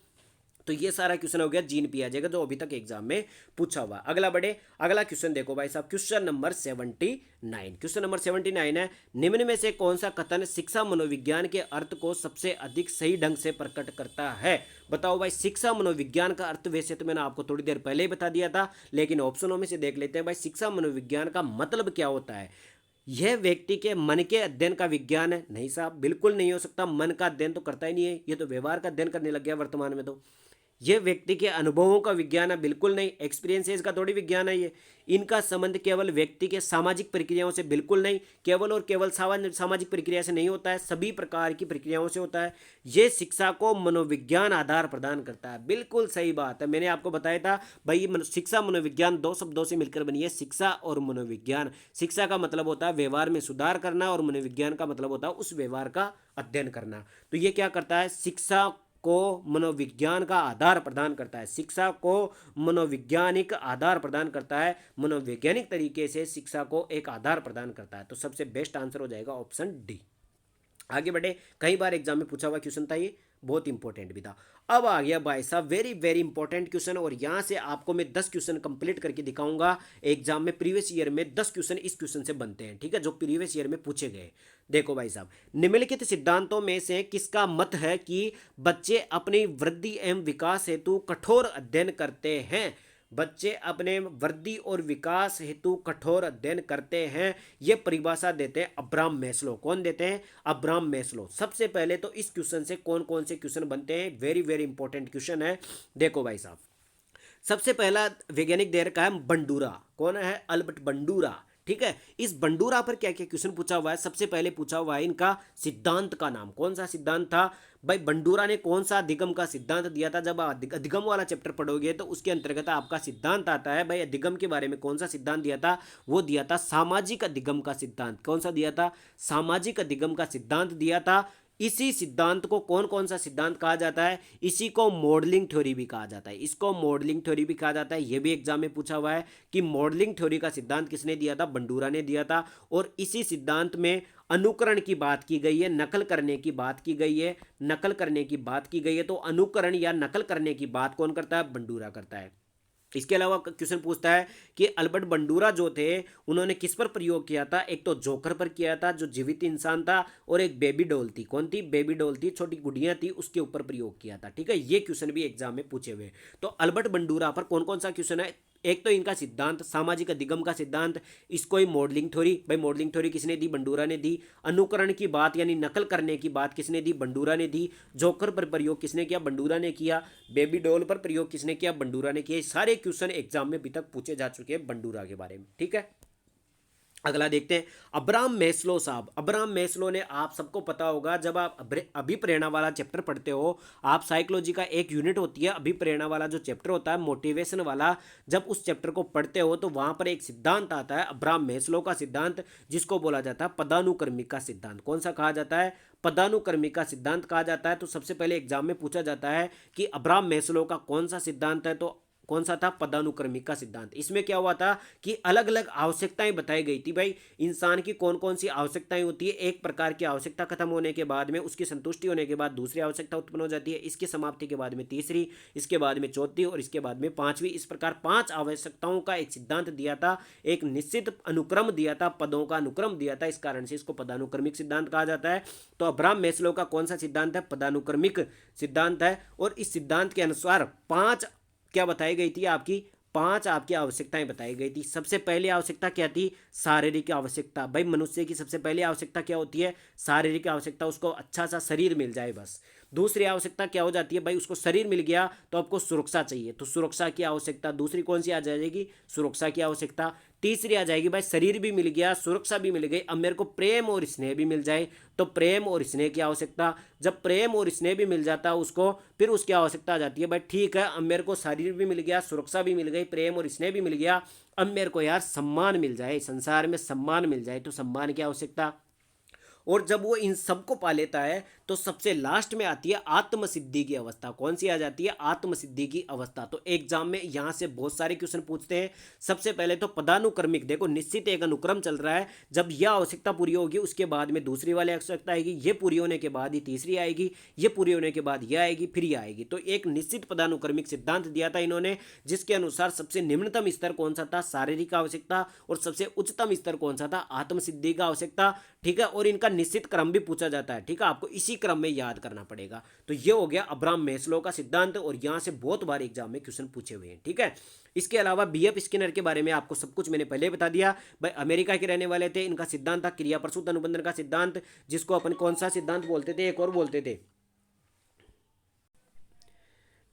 तो ये सारा क्वेश्चन हो गया जीन पियाजे का, जो अभी तक एग्जाम में पूछा हुआ। अगला बढ़े, अगला क्वेश्चन देखो भाई साहब, क्वेश्चन नंबर 79। क्वेश्चन नंबर 79 है, निम्न में से कौन सा कथन शिक्षा मनोविज्ञान के अर्थ को सबसे अधिक सही ढंग से प्रकट करता है? बताओ भाई, शिक्षा मनोविज्ञान का अर्थ वैसे तो मैंने आपको थोड़ी देर पहले ही बता दिया था, लेकिन ऑप्शनों में से देख लेते हैं भाई, शिक्षा मनोविज्ञान का मतलब क्या होता है? यह व्यक्ति के मन के अध्ययन का विज्ञान है? नहीं साहब, बिल्कुल नहीं हो सकता। मन का अध्ययन तो करता ही नहीं है, ये तो व्यवहार का अध्ययन करने लग गया वर्तमान में। तो ये व्यक्ति के अनुभवों का विज्ञान है, बिल्कुल नहीं। एक्सपीरियंसेस का थोड़ी विज्ञान है ये। इनका संबंध केवल व्यक्ति के सामाजिक प्रक्रियाओं से बिल्कुल नहीं, केवल और केवल सामाजिक प्रक्रिया से नहीं होता है, सभी प्रकार की प्रक्रियाओं से होता है। ये शिक्षा को मनोविज्ञान आधार प्रदान करता है। बिल्कुल सही बात है, मैंने आपको बताया था भाई ये शिक्षा मनोविज्ञान दो शब्दों से मिलकर बनी है, शिक्षा और मनोविज्ञान। शिक्षा का मतलब होता है व्यवहार में सुधार करना और मनोविज्ञान का मतलब होता है उस व्यवहार का अध्ययन करना। तो ये क्या करता है, शिक्षा को मनोविज्ञान का आधार प्रदान करता है। शिक्षा को मनोवैज्ञानिक आधार प्रदान करता है, मनोवैज्ञानिक तरीके से शिक्षा को एक आधार प्रदान करता है। तो सबसे बेस्ट आंसर हो जाएगा ऑप्शन डी। आगे बढ़े, कई बार एग्जाम में पूछा हुआ क्वेश्चन था, ये बहुत इंपॉर्टेंट भी था। अब आ गया भाई साहब वेरी वेरी इंपॉर्टेंट क्वेश्चन, और यहां से आपको मैं 10 क्वेश्चन कंप्लीट करके दिखाऊंगा। एग्जाम में प्रीवियस ईयर में 10 क्वेश्चन इस क्वेश्चन से बनते हैं, ठीक है, जो प्रीवियस ईयर में पूछे गए। देखो भाई साहब, निम्नलिखित सिद्धांतों में से किसका मत है कि बच्चे अपनी वृद्धि एवं विकास हेतु कठोर अध्ययन करते हैं। बच्चे अपने वृद्धि और विकास हेतु कठोर अध्ययन करते हैं, ये परिभाषा देते हैं अब्राहम मैस्लो। कौन देते हैं, अब्राहम मैस्लो। सबसे पहले तो इस क्वेश्चन से कौन कौन से क्वेश्चन बनते हैं, वेरी वेरी इंपॉर्टेंट क्वेश्चन है। देखो भाई साहब, सबसे पहला वैज्ञानिक दे रखा है बंडूरा। कौन है, अल्बर्ट बंडूरा, ठीक है। इस बंडूरा पर क्या क्या क्वेश्चन पूछा हुआ है, सबसे पहले पूछा हुआ है इनका सिद्धांत का नाम। कौन सा सिद्धांत था भाई, बंडूरा ने कौन सा अधिगम का सिद्धांत दिया था। जब अधिगम वाला चैप्टर पढ़ोगे तो उसके अंतर्गत आपका सिद्धांत आता है भाई, अधिगम के बारे में कौन सा सिद्धांत दिया था, वो दिया था सामाजिक अधिगम का सिद्धांत। कौन सा दिया था, सामाजिक अधिगम का सिद्धांत दिया था। इसी सिद्धांत को कौन कौन सा सिद्धांत कहा जाता है, इसी को मॉडलिंग थ्योरी भी कहा जाता है। इसको मॉडलिंग थ्योरी भी कहा जाता है। यह भी एग्जाम में पूछा हुआ है कि मॉडलिंग थ्योरी का सिद्धांत किसने दिया था, बंडूरा ने दिया था। और इसी सिद्धांत में अनुकरण की बात की गई है, नकल करने की बात की गई है, नकल करने की बात की गई है। तो अनुकरण या नकल करने की बात कौन करता है, बंडूरा करता है। इसके अलावा क्वेश्चन पूछता है कि अल्बर्ट बंडूरा जो थे उन्होंने किस पर प्रयोग किया था। एक तो जोकर पर किया था जो जीवित इंसान था, और एक बेबी डॉल थी। कौन थी, बेबी डॉल थी, छोटी गुड़िया थी, उसके ऊपर प्रयोग किया था, ठीक है। ये क्वेश्चन भी एग्जाम में पूछे हुए। तो अल्बर्ट बंडूरा पर कौन कौन सा क्वेश्चन है, एक तो इनका सिद्धांत सामाजिक अधिगम का सिद्धांत, इसको ही मॉडलिंग थ्योरी। भाई मॉडलिंग थ्योरी किसने दी, बंडूरा ने दी। अनुकरण की बात यानी नकल करने की बात किसने दी, बंडूरा ने दी। जोकर पर प्रयोग किसने किया, बंडूरा ने किया। बेबी डॉल पर प्रयोग किसने किया, बंडूरा ने किया। सारे क्वेश्चन एग्जाम में अभी तक पूछे जा चुके हैं बंडूरा के बारे में, ठीक है। अगला देखते हैं अब्राहम मैस्लो साहब। अब्राहम मैस्लो ने, आप सबको पता होगा, जब आप अभिप्रेरणा वाला चैप्टर पढ़ते हो, आप साइकोलॉजी का एक यूनिट होती है अभिप्रेरणा वाला जो चैप्टर होता है मोटिवेशन वाला, जब उस चैप्टर को पढ़ते हो तो वहां पर एक सिद्धांत आता है अब्राहम मैस्लो का सिद्धांत, जिसको बोला जाता है पदानुक्रमिक का सिद्धांत। कौन सा कहा जाता है, पदानुक्रमिक का सिद्धांत कहा जाता है। तो सबसे पहले एग्जाम में पूछा जाता है कि अब्राहम मैस्लो का कौन सा सिद्धांत है, तो कौन सा था, पदानुक्रमिक का सिद्धांत। इसमें क्या हुआ था कि अलग अलग आवश्यकताएं बताई गई थी। भाई इंसान की कौन कौन सी आवश्यकताएं होती है, एक प्रकार की आवश्यकता खत्म होने के बाद में, उसकी संतुष्टि होने के बाद दूसरी आवश्यकता उत्पन्न हो जाती है, इसकी समाप्ति के बाद में तीसरी, इसके बाद में चौथी, और इसके बाद में पांचवी। इस प्रकार 5 आवश्यकताओं का एक सिद्धांत दिया था, एक निश्चित अनुक्रम दिया था, पदों का अनुक्रम दिया था। इस कारण से इसको पदानुक्रमिक सिद्धांत कहा जाता है। तो अब्राहम मैस्लो का कौन सा सिद्धांत है, पदानुक्रमिक सिद्धांत है। और इस सिद्धांत के अनुसार 5 क्या बताई गई थी, आपकी 5 आपकी आवश्यकताएं बताई गई थी। सबसे पहली आवश्यकता क्या थी, शारीरिक आवश्यकता। भाई मनुष्य की सबसे पहली आवश्यकता क्या होती है, शारीरिक आवश्यकता, उसको अच्छा सा शरीर मिल जाए बस। दूसरी आवश्यकता क्या हो जाती है, भाई उसको शरीर मिल गया तो आपको सुरक्षा चाहिए, तो सुरक्षा की आवश्यकता दूसरी कौन सी आ जाएगी, सुरक्षा की आवश्यकता। तीसरी आ जाएगी भाई शरीर भी मिल गया, सुरक्षा भी मिल गई, अब मेरे को प्रेम और स्नेह भी मिल जाए, तो प्रेम और स्नेह की आवश्यकता। जब प्रेम और स्नेह भी मिल जाता है उसको, फिर उसकी आवश्यकता आ जाती है भाई ठीक है, अब मेरे को शरीर भी मिल गया, सुरक्षा भी मिल गई, प्रेम और स्नेह भी मिल गया, अब मेरे को यार सम्मान मिल जाए, संसार में सम्मान मिल जाए, तो सम्मान की आवश्यकता। और जब वो इन सबको पा लेता है तो सबसे लास्ट में आती है आत्मसिद्धि की अवस्था। कौन सी आ जाती है, आत्मसिद्धि की अवस्था। तो एग्जाम में यहां से बहुत सारे क्वेश्चन पूछते हैं। सबसे पहले तो पदानुक्रमिक, देखो निश्चित एक अनुक्रम चल रहा है, जब यह आवश्यकता पूरी होगी उसके बाद में दूसरी वाली आवश्यकता आएगी, ये पूरी होने के बाद ही तीसरी आएगी, ये पूरी होने के बाद यह आएगी, फिर यह आएगी। तो एक निश्चित पदानुक्रमिक सिद्धांत दिया था इन्होंने, जिसके अनुसार सबसे निम्नतम स्तर कौन सा था, शारीरिक आवश्यकता, और सबसे उच्चतम स्तर कौन सा था, आत्मसिद्धि का आवश्यकता, ठीक है। और इनका निश्चित क्रम भी पूछा जाता है, ठीक है, आपको इसी क्रम में याद करना पड़ेगा। तो ये हो गया अब्राहम मैस्लो का सिद्धांत, और यहां से बहुत बार एग्जाम में क्वेश्चन पूछे हुए हैं, ठीक है। इसके अलावा बीएफ स्किनर के बारे में आपको सब कुछ मैंने पहले बता दिया। भाई अमेरिका के रहने वाले थे, इनका सिद्धांत था क्रिया प्रसूत अनुबंधन का सिद्धांत, जिसको अपन कौन सा सिद्धांत बोलते थे, एक और बोलते थे,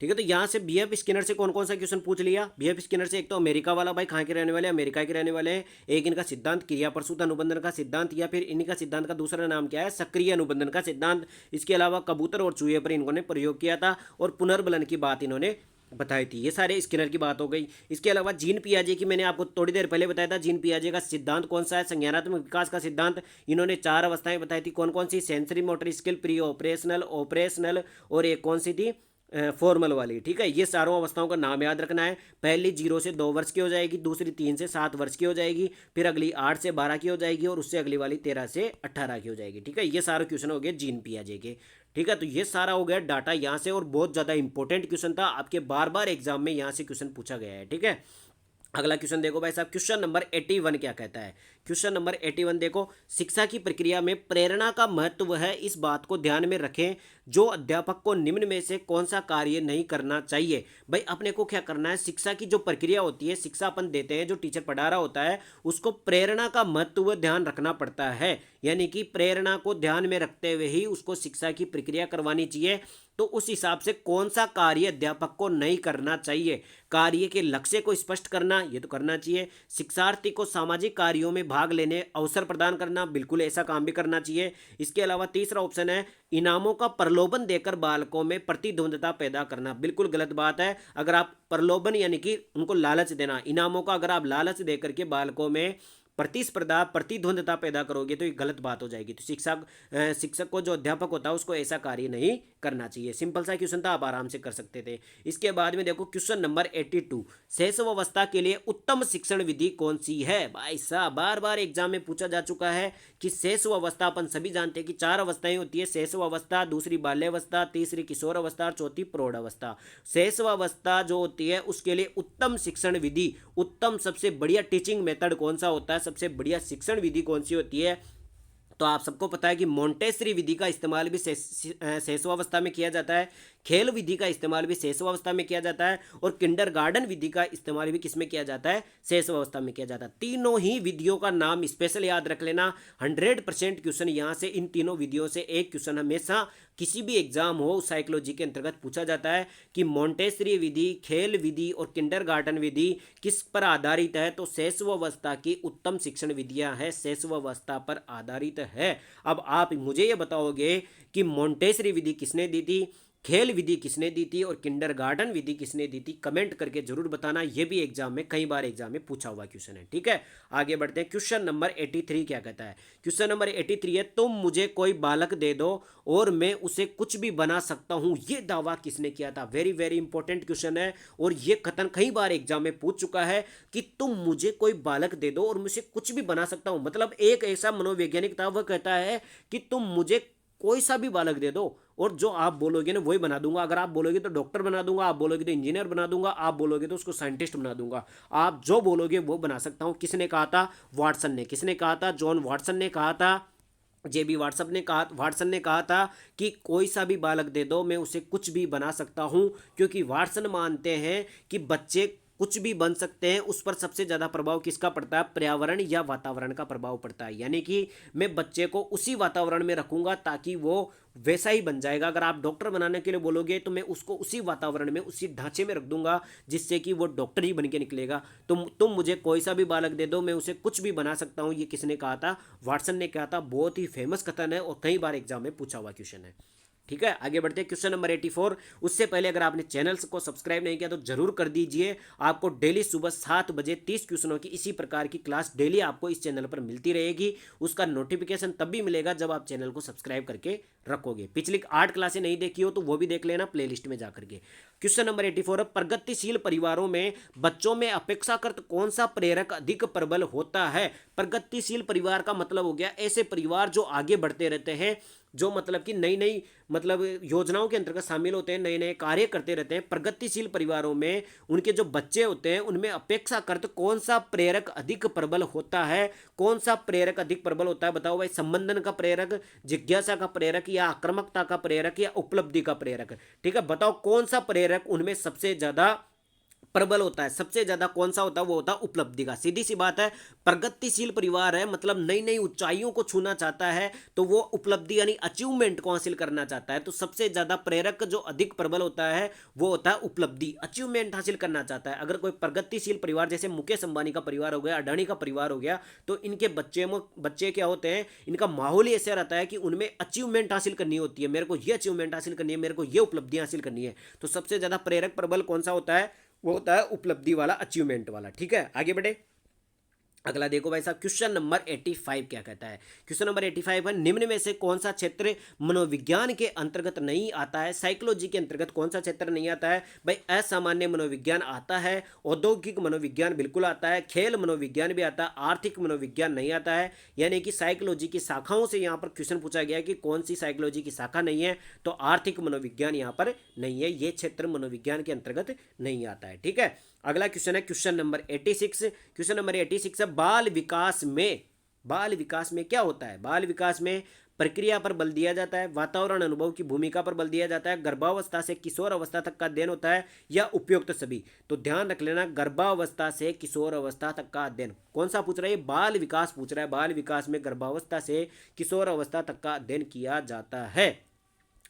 ठीक है। तो यहाँ से बीएफ स्किनर से कौन कौन सा क्वेश्चन पूछ लिया? बीएफ स्किनर से एक तो अमेरिका वाला, भाई कहाँ के रहने वाले? अमेरिका के रहने वाले हैं। एक इनका सिद्धांत क्रिया प्रसूत अनुबंधन का सिद्धांत, या फिर इनका सिद्धांत का दूसरा नाम क्या है? सक्रिय अनुबंधन का सिद्धांत। इसके अलावा कबूतर और चूहे पर इन्होंने प्रयोग किया था और पुनर्बलन की बात इन्होंने बताई थी। ये सारे स्किनर की बात हो गई। इसके अलावा जीन पियाजे की मैंने आपको थोड़ी देर पहले बताया था। जीन पियाजे का सिद्धांत कौन सा है? संज्ञानात्मक विकास का सिद्धांत। इन्होंने 4 अवस्थाएं बताई थी। कौन कौन सी? Sensory motor skill, pre operational, operational, और एक कौन सी थी? फॉर्मल वाली। ठीक है, ये चारों अवस्थाओं का नाम याद रखना है। पहली 0 से 2 वर्ष की हो जाएगी, दूसरी 3 से 7 वर्ष की हो जाएगी, फिर अगली 8 से 12 की हो जाएगी, और उससे अगली वाली 13 से 18 की हो जाएगी। ठीक है, ये सारे क्वेश्चन हो गए जीन पियाजे के। ठीक है, तो ये सारा हो गया डाटा यहाँ से, और बहुत ज़्यादा इंपॉर्टेंट क्वेश्चन था, आपके बार बार एग्जाम में यहाँ से क्वेश्चन पूछा गया है। ठीक है, अगला क्वेश्चन देखो भाई साहब, क्वेश्चन नंबर 81 क्या कहता है? क्वेश्चन नंबर 81 देखो, शिक्षा की प्रक्रिया में प्रेरणा का महत्व है, इस बात को ध्यान में रखें। जो अध्यापक को निम्न में से कौन सा कार्य नहीं करना चाहिए? भाई अपने को क्या करना है? शिक्षा की जो प्रक्रिया होती है, शिक्षा अपन देते हैं, जो टीचर पढ़ा रहा होता है, उसको प्रेरणा का महत्व ध्यान रखना पड़ता है। यानी कि प्रेरणा को ध्यान में रखते हुए ही उसको शिक्षा की प्रक्रिया करवानी चाहिए। तो उस हिसाब से कौन सा कार्य अध्यापक को नहीं करना चाहिए? कार्य के लक्ष्य को स्पष्ट करना, ये तो करना चाहिए। शिक्षार्थी को सामाजिक कार्यों में भाग लेने अवसर प्रदान करना, बिल्कुल ऐसा काम भी करना चाहिए। इसके अलावा तीसरा ऑप्शन है, इनामों का प्रलोभन देकर बालकों में प्रतिद्वंद्विता पैदा करना। बिल्कुल गलत बात है। अगर आप प्रलोभन यानी कि उनको लालच देना, इनामों का अगर आप लालच देकर के बालकों में प्रतिस्पर्धा, प्रतिद्वंद्विता पैदा करोगे तो ये गलत बात हो जाएगी। तो शिक्षक को, जो अध्यापक होता है, उसको ऐसा कार्य नहीं करना चाहिए। सिंपल सा क्वेश्चन था, आप आराम से कर सकते थे। इसके बाद में देखो क्वेश्चन नंबर 82, शैशवावस्था के लिए उत्तम शिक्षण विधि कौन सी है? भाई साहब बार बार एग्जाम में पूछा जा चुका है कि शैशवावस्था, अपन सभी जानते हैं कि 4 अवस्थाएं होती है। शैशवावस्था, दूसरी बाल्यावस्था, तीसरी किशोर अवस्था और चौथी प्रौढ़ अवस्था। शैशवावस्था जो होती है उसके लिए उत्तम शिक्षण विधि, उत्तम सबसे बढ़िया टीचिंग मेथड कौन सा होता है, सबसे बढ़िया शिक्षण विधि कौन सी होती है? तो आप सबको पता है कि मोंटेसरी विधि का इस्तेमाल भी शैशवावस्था में किया जाता है। खेल विधि का इस्तेमाल भी शैशवावस्था में किया जाता है, और किंडरगार्टन विधि का इस्तेमाल भी किसमें किया जाता है? शैशवावस्था में किया जाता है। तीनों ही विधियों का नाम स्पेशल याद रख लेना। 100% क्वेश्चन यहाँ से इन तीनों विधियों से एक क्वेश्चन हमेशा किसी भी एग्जाम हो साइकोलॉजी के अंतर्गत पूछा जाता है कि मोंटेसरी विधि, खेल विधि और किंडरगार्टन विधि किस पर आधारित है? तो शैशवावस्था की उत्तम शिक्षण विधियां है, शैशवावस्था पर आधारित है। अब आप मुझे ये बताओगे कि मोंटेसरी विधि किसने दी थी, खेल विधि किसने दी थी, और किंडरगार्टन विधि किसने दी थी? कमेंट करके जरूर बताना। ये भी एग्जाम में कई बार एग्जाम में पूछा हुआ क्वेश्चन है। ठीक है, आगे बढ़ते हैं। क्वेश्चन नंबर 83 क्या कहता है? क्वेश्चन नंबर 83 है, तुम मुझे कोई बालक दे दो और मैं उसे कुछ भी बना सकता हूं। ये दावा किसने किया था? वेरी वेरी इंपॉर्टेंट क्वेश्चन है, और ये कथन कई बार एग्जाम में पूछ चुका है कि तुम मुझे कोई बालक दे दो और मैं उसे कुछ भी बना सकता हूं। मतलब एक ऐसा मनोवैज्ञानिक था, वह कहता है कि तुम मुझे कोई सा भी बालक दे दो और जो आप बोलोगे ना वही बना दूंगा। अगर आप बोलोगे तो डॉक्टर बना दूंगा, आप बोलोगे तो इंजीनियर बना दूंगा, आप बोलोगे तो उसको साइंटिस्ट बना दूंगा। आप जो बोलोगे वो बना सकता हूं। किसने कहा था? वाटसन ने। किसने कहा था? जॉन वाटसन ने कहा था। जेबी वाटसन ने कहा था कि कोई सा भी बालक दे दो, मैं उसे कुछ भी बना सकता हूं। क्योंकि वाटसन मानते हैं कि बच्चे कुछ भी बन सकते हैं, उस पर सबसे ज़्यादा प्रभाव किसका पड़ता है? पर्यावरण या वातावरण का प्रभाव पड़ता है। यानी कि मैं बच्चे को उसी वातावरण में रखूंगा ताकि वो वैसा ही बन जाएगा। अगर आप डॉक्टर बनाने के लिए बोलोगे तो मैं उसको उसी वातावरण में, उसी ढांचे में रख दूंगा जिससे कि वो डॉक्टर ही बन के निकलेगा। तुम मुझे कोई सा भी बालक दे दो, मैं उसे कुछ भी बना सकता हूँ। ये किसने कहा था? वाटसन ने कहा था। बहुत ही फेमस कथन है और कई बार एग्जाम में पूछा हुआ क्वेश्चन है। ठीक है, आगे बढ़ते हैं। Question number 84। उससे पहले अगर आपने चैनल को सब्सक्राइब नहीं किया तो जरूर कर दीजिए। आपको डेली सुबह 7 बजे 30 क्वेश्चनों की इसी प्रकार की क्लास डेली आपको इस चैनल पर मिलती रहेगी। उसका नोटिफिकेशन तब भी मिलेगा जब आप चैनल को सब्सक्राइब करके रखोगे। पिछली 8 क्लासें नहीं देखी हो तो वो भी देख लेना प्लेलिस्ट में जाकर के। क्वेश्चन नंबर 84, प्रगतिशील परिवारों में बच्चों में अपेक्षाकृत कौन सा प्रेरक अधिक प्रबल होता है? प्रगतिशील परिवार का मतलब हो गया ऐसे परिवार जो आगे बढ़ते रहते हैं, जो मतलब कि नई नई मतलब योजनाओं के अंतर्गत शामिल होते हैं, नए नए कार्य करते रहते हैं। प्रगतिशील परिवारों में उनके जो बच्चे होते हैं उनमें अपेक्षाकृत कौन सा प्रेरक अधिक प्रबल होता है? कौन सा प्रेरक अधिक प्रबल होता है? बताओ भाई। संबंधन का प्रेरक, जिज्ञासा का प्रेरक, या आक्रामकता का प्रेरक, या उपलब्धि का प्रेरक? ठीक है, बताओ कौन सा प्रेरक उनमें सबसे ज्यादा प्रबल होता है, सबसे ज्यादा कौन सा होता है, वो होता है उपलब्धि का। सीधी सी बात है, प्रगतिशील परिवार है, मतलब नई नई ऊंचाइयों को छूना चाहता है, तो वो उपलब्धि यानी अचीवमेंट को हासिल करना चाहता है। तो सबसे ज्यादा प्रेरक जो अधिक प्रबल होता है वो होता है उपलब्धि, अचीवमेंट हासिल करना चाहता है। अगर कोई प्रगतिशील परिवार जैसे मुकेश अंबानी का परिवार हो गया, अडानी का परिवार हो गया, तो इनके बच्चे क्या होते हैं, इनका माहौल ही ऐसा रहता है कि उनमें अचीवमेंट हासिल करनी होती है, मेरे को ये अचीवमेंट हासिल करनी है, मेरे को ये उपलब्धियां हासिल करनी है। तो सबसे ज्यादा प्रेरक प्रबल कौन सा होता है, वो होता है उपलब्धि वाला, अचीवमेंट वाला। ठीक है, आगे बढ़े। अगला देखो भाई साहब, क्वेश्चन नंबर 85 क्या कहता है। क्वेश्चन नंबर 85 है, निम्न में से कौन सा क्षेत्र मनोविज्ञान के अंतर्गत नहीं आता है। साइकोलॉजी के अंतर्गत कौन सा क्षेत्र नहीं आता है भाई। असामान्य मनोविज्ञान आता है, औद्योगिक मनोविज्ञान बिल्कुल आता है, खेल मनोविज्ञान भी आता है, आर्थिक मनोविज्ञान नहीं आता है। यानी कि साइकोलॉजी की शाखाओं से यहाँ पर क्वेश्चन पूछा गया कि कौन सी साइकोलॉजी की शाखा नहीं है, तो आर्थिक मनोविज्ञान यहाँ पर नहीं है, ये क्षेत्र मनोविज्ञान के अंतर्गत नहीं आता है। ठीक है, अगला क्वेश्चन है क्वेश्चन नंबर 86। क्वेश्चन नंबर 86 है, बाल विकास में क्या होता है। बाल विकास में प्रक्रिया पर बल दिया जाता है, वातावरण अनुभव की भूमिका पर बल दिया जाता है, गर्भावस्था से किशोर अवस्था तक का अध्ययन होता है, या उपयुक्त सभी। तो ध्यान रख लेना, गर्भावस्था से किशोर अवस्था तक का अध्ययन कौन सा पूछ रहा है, बाल विकास पूछ रहा है। बाल विकास में गर्भावस्था से किशोर अवस्था तक का अध्ययन किया जाता है।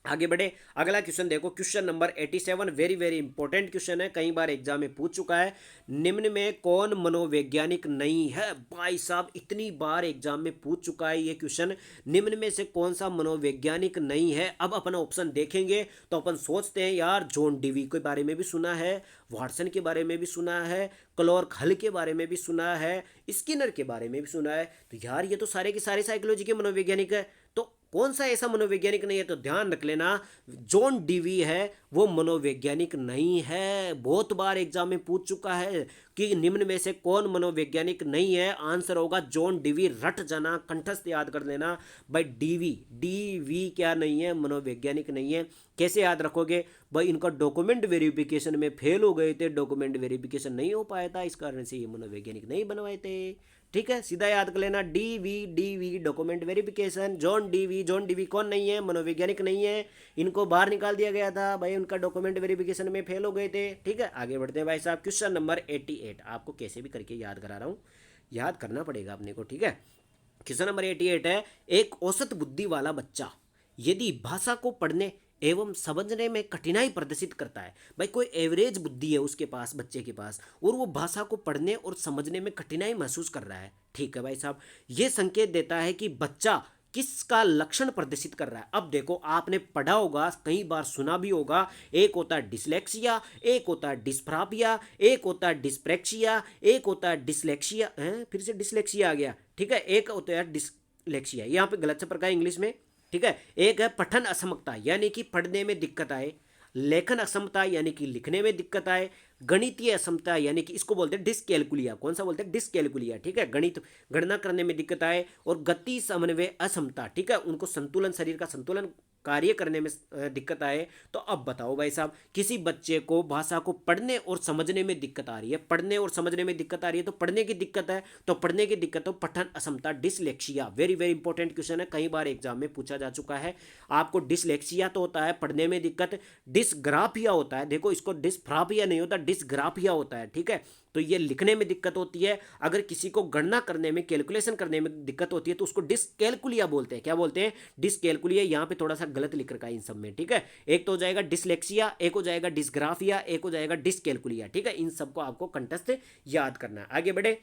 आगे बढ़े, अगला क्वेश्चन देखो, question number 87, very very important question है, कई बार एग्जाम में पूछ चुका है। निम्न में कौन मनोवैज्ञानिक नहीं है। भाई साहब, इतनी बार एग्जाम में पूछ चुका है ये क्वेश्चन, निम्न में से कौन सा मनोवैज्ञानिक नहीं है। अब अपन ऑप्शन देखेंगे तो अपन सोचते हैं यार, जॉन डीवी के बारे में भी सुना है, वाटसन के बारे में भी सुना है, क्लॉर्क हल के बारे में भी सुना है, स्किनर के बारे में भी सुना है, तो यार ये तो सारे के सारे साइकोलॉजी के मनोवैज्ञानिक है, तो कौन सा ऐसा मनोवैज्ञानिक नहीं है। तो ध्यान रख लेना, जॉन डीवी है वो मनोवैज्ञानिक नहीं है। बहुत बार एग्जाम में पूछ चुका है कि निम्न में से कौन मनोवैज्ञानिक नहीं है, आंसर होगा जॉन डीवी। रट जाना, कंठस्थ याद कर लेना भाई, डीवी क्या नहीं है, मनोवैज्ञानिक नहीं है। कैसे याद रखोगे भाई, इनका डॉक्यूमेंट वेरिफिकेशन में फेल हो गए थे, डॉक्यूमेंट वेरिफिकेशन नहीं हो पाया था, इस कारण से ये मनोवैज्ञानिक नहीं बनवाए थे। ठीक है, सीधा याद कर लेना, DV document verification. John Dewey कौन नहीं है, मनोवैज्ञानिक नहीं है, इनको बाहर निकाल दिया गया था भाई, उनका डॉक्यूमेंट वेरिफिकेशन में फेल हो गए थे। ठीक है, आगे बढ़ते हैं भाई साहब, क्वेश्चन नंबर 88, आपको कैसे भी करके याद करा रहा हूँ, याद करना पड़ेगा अपने को। ठीक है, क्वेश्चन नंबर 88 है, एक औसत बुद्धि वाला बच्चा यदि भाषा को पढ़ने एवं समझने में कठिनाई प्रदर्शित करता है। भाई कोई एवरेज बुद्धि है उसके पास, बच्चे के पास, और वो भाषा को पढ़ने और समझने में कठिनाई महसूस कर रहा है। ठीक है भाई साहब, ये संकेत देता है कि बच्चा किसका लक्षण प्रदर्शित कर रहा है। अब देखो, आपने पढ़ा होगा, कई बार सुना भी होगा, एक होता है डिसलेक्सिया, एक होता है डिस्फ्रापिया, एक होता है डिस्प्रेक्सिया, एक होता है डिसलेक्सिया, फिर से डिसलेक्सिया आ गया। ठीक है, एक होता है डिसलेक्सिया, यहाँ पे गलत से प्रकार है इंग्लिश में। ठीक है, एक है पठन असमता, यानी कि पढ़ने में दिक्कत आए, लेखन अक्षमता यानी कि लिखने में दिक्कत आए, गणितीय असमता यानी कि इसको बोलते हैं डिसकैलकुलिया। कौन सा बोलते हैं, डिसकैलकुलिया। ठीक है, गणित गणना करने में दिक्कत आए, और गति समन्वय असमता, ठीक है, उनको संतुलन, शरीर का संतुलन कार्य करने में दिक्कत आए। तो अब बताओ भाई साहब, किसी बच्चे को भाषा को पढ़ने और समझने में दिक्कत आ रही है, पढ़ने और समझने में दिक्कत आ रही है, तो पढ़ने की दिक्कत है, तो पढ़ने की दिक्कत हो, पठन असमता, dyslexia. Very very important question है, कई बार एग्जाम में पूछा जा चुका है। आपको डिसलेक्सिया तो होता है पढ़ने में दिक्कत, डिसग्राफिया होता है, देखो इसको डिसफ्राफिया नहीं होता, डिसग्राफिया होता है। ठीक है, तो ये लिखने में दिक्कत होती है। अगर किसी को गणना करने में, कैलकुलेशन करने में दिक्कत होती है, तो उसको डिसकैलकुलिया बोलते हैं। क्या बोलते हैं, डिसकैलकुलिया। यहाँ पे थोड़ा सा गलत लिख रखा है इन सब में। ठीक है, एक तो हो जाएगा डिसलेक्सिया, एक हो जाएगा डिसग्राफिया, एक हो जाएगा डिसकैलकुलिया। ठीक है, इन सबको आपको कंठस्थ याद करना है। आगे बढ़े,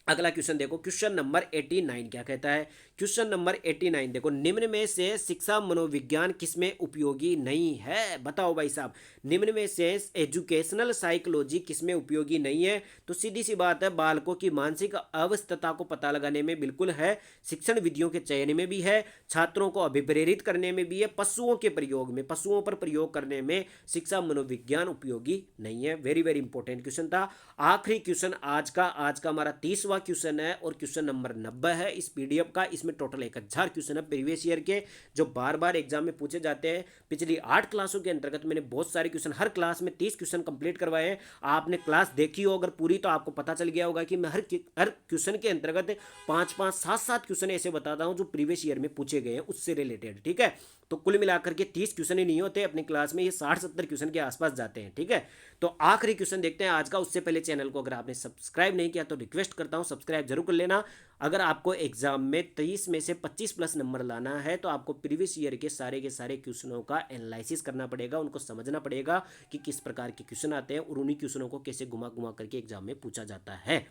अगला क्वेश्चन देखो, क्वेश्चन नंबर 89 क्या कहता है। क्वेश्चन नंबर 89 देखो, निम्न में से शिक्षा मनोविज्ञान किसमें उपयोगी नहीं है। बताओ भाई साहब, निम्न में से एजुकेशनल साइकोलॉजी किसमें उपयोगी नहीं है। तो सीधी सी बात है, बालकों की मानसिक अवस्था को पता लगाने में बिल्कुल है, शिक्षण विधियों के चयन में भी है, छात्रों को अभिप्रेरित करने में भी है, पशुओं के प्रयोग में, पशुओं पर प्रयोग करने में शिक्षा मनोविज्ञान उपयोगी नहीं है। वेरी वेरी इंपॉर्टेंट क्वेश्चन था। आखिरी क्वेश्चन आज का हमारा 30वां क्वेश्चन है, और क्वेश्चन नंबर 90 है इस पीडीएफ का। इसमें इसमें टोटल 1000 क्वेश्चन है प्रीवियस ईयर के, जो बार बार एग्जाम में पूछे जाते हैं। पिछली 8 क्लासों के अंतर्गत मैंने बहुत सारे क्वेश्चन, हर क्लास में 30 क्वेश्चन कंप्लीट करवाए हैं। आपने क्लास देखी हो अगर पूरी, तो आपको पता चल गया होगा कि मैं हर क्वेश्चन के अंतर्गत 5-5, 7-7 क्वेश्चन ऐसे बताता हूं जो प्रीवियस ईयर में पूछे गए हैं उससे रिलेटेड। ठीक है, तो कुल मिलाकर के 30 क्वेश्चन ही नहीं होते अपनी क्लास में, ये 60-70 क्वेश्चन के आसपास जाते हैं। ठीक है, तो आखिरी क्वेश्चन देखते हैं आज का। उससे पहले चैनल को अगर आपने सब्सक्राइब नहीं किया तो रिक्वेस्ट करता हूं सब्सक्राइब जरूर कर लेना। अगर आपको एग्जाम में 23 में से 25 प्लस नंबर लाना है तो आपको प्रीवियस ईयर के सारे क्वेश्चनों का एनालिसिस करना पड़ेगा, उनको समझना पड़ेगा कि किस प्रकार के क्वेश्चन आते हैं और उन्हीं क्वेश्चनों को कैसे घुमा घुमा करके एग्जाम में पूछा जाता है।